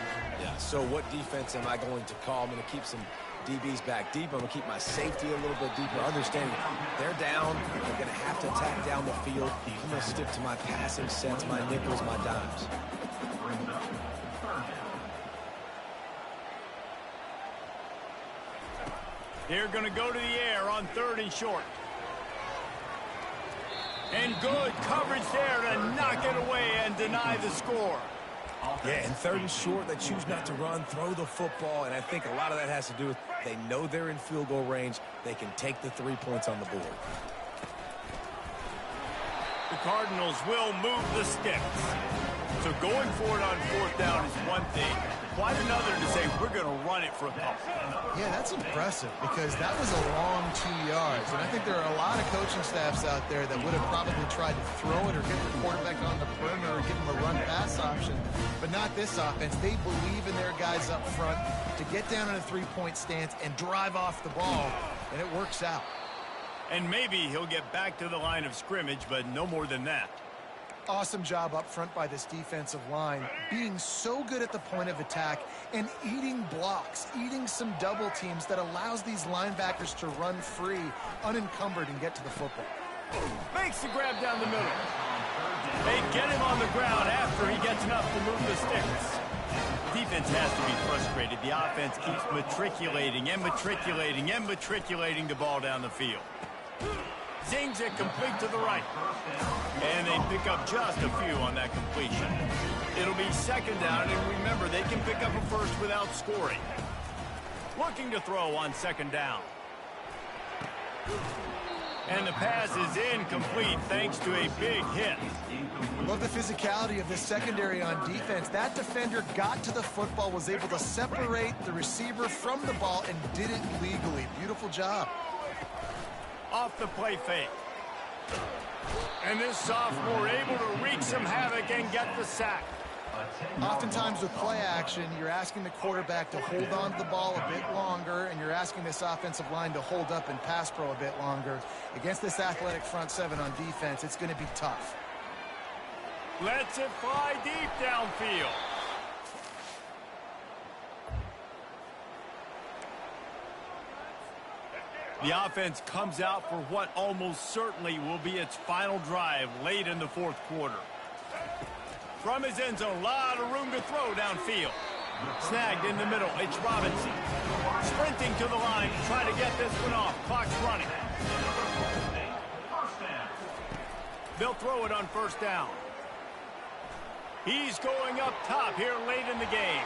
Yeah, so what defense am I going to call? I'm going to keep some DBs back deep. I'm going to keep my safety a little bit deeper. Understanding they're down. They're going to have to attack down the field. I'm going to stick to my passing sets, my nickels, my dimes. They're going to go to the air on 3rd and short. And good coverage there to knock it away and deny the score. Yeah, and third and short, they choose not to run, throw the football, and I think a lot of that has to do with they know they're in field goal range. They can take the 3 points on the board. The Cardinals will move the sticks. So going for it on fourth down is one thing. Quite another to say we're going to run it for a couple. Yeah, that's impressive because that was a long 2 yards. And I think there are a lot of coaching staffs out there that would have probably tried to throw it or get the quarterback on the perimeter or give him a run-pass option. But not this offense. They believe in their guys up front to get down in a three-point stance and drive off the ball, and it works out. And maybe he'll get back to the line of scrimmage, but no more than that. Awesome job up front by this defensive line, being so good at the point of attack and eating blocks, eating some double teams that allows these linebackers to run free, unencumbered, and get to the football. Makes the grab down the middle. They get him on the ground after he gets enough to move the sticks. Defense has to be frustrated. The offense keeps matriculating and matriculating and matriculating the ball down the field. Zings it complete to the right. And they pick up just a few on that completion. It'll be second down, and remember, they can pick up a first without scoring. Looking to throw on second down. And the pass is incomplete thanks to a big hit. Love the physicality of this secondary on defense. That defender got to the football, was able to separate the receiver from the ball, and did it legally. Beautiful job. Off the play fake. And this sophomore able to wreak some havoc and get the sack. Oftentimes with play action, you're asking the quarterback to hold on to the ball a bit longer, and you're asking this offensive line to hold up and pass pro a bit longer. Against this athletic front seven on defense, it's going to be tough. Lets it fly deep downfield. The offense comes out for what almost certainly will be its final drive late in the fourth quarter. From his end zone, a lot of room to throw downfield. Snagged in the middle, it's Robinson. Sprinting to the line to try to get this one off. Clock's running. They'll throw it on first down. He's going up top here late in the game.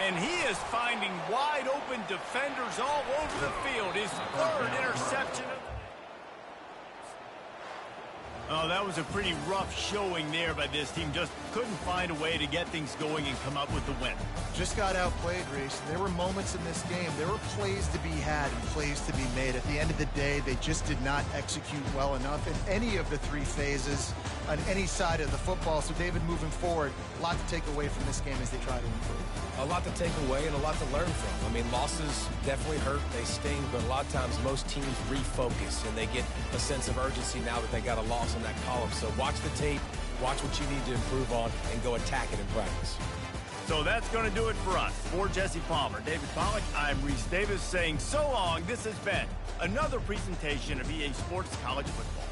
And he is finding wide open defenders all over the field. His third interception. Oh, that was a pretty rough showing there by this team. Just couldn't find a way to get things going and come up with the win. Just got outplayed, Reese. There were moments in this game. There were plays to be had and plays to be made. At the end of the day, they just did not execute well enough in any of the three phases on any side of the football. So, David, moving forward, a lot to take away from this game as they try to improve. A lot to take away and a lot to learn from. I mean, losses definitely hurt. They sting, but a lot of times most teams refocus and they get a sense of urgency now that they got a loss in that column. So watch the tape, watch what you need to improve on, and go attack it in practice. So that's going to do it for us. For Jesse Palmer, David Pollack, I'm Reese Davis saying so long. This has been another presentation of EA Sports College Football.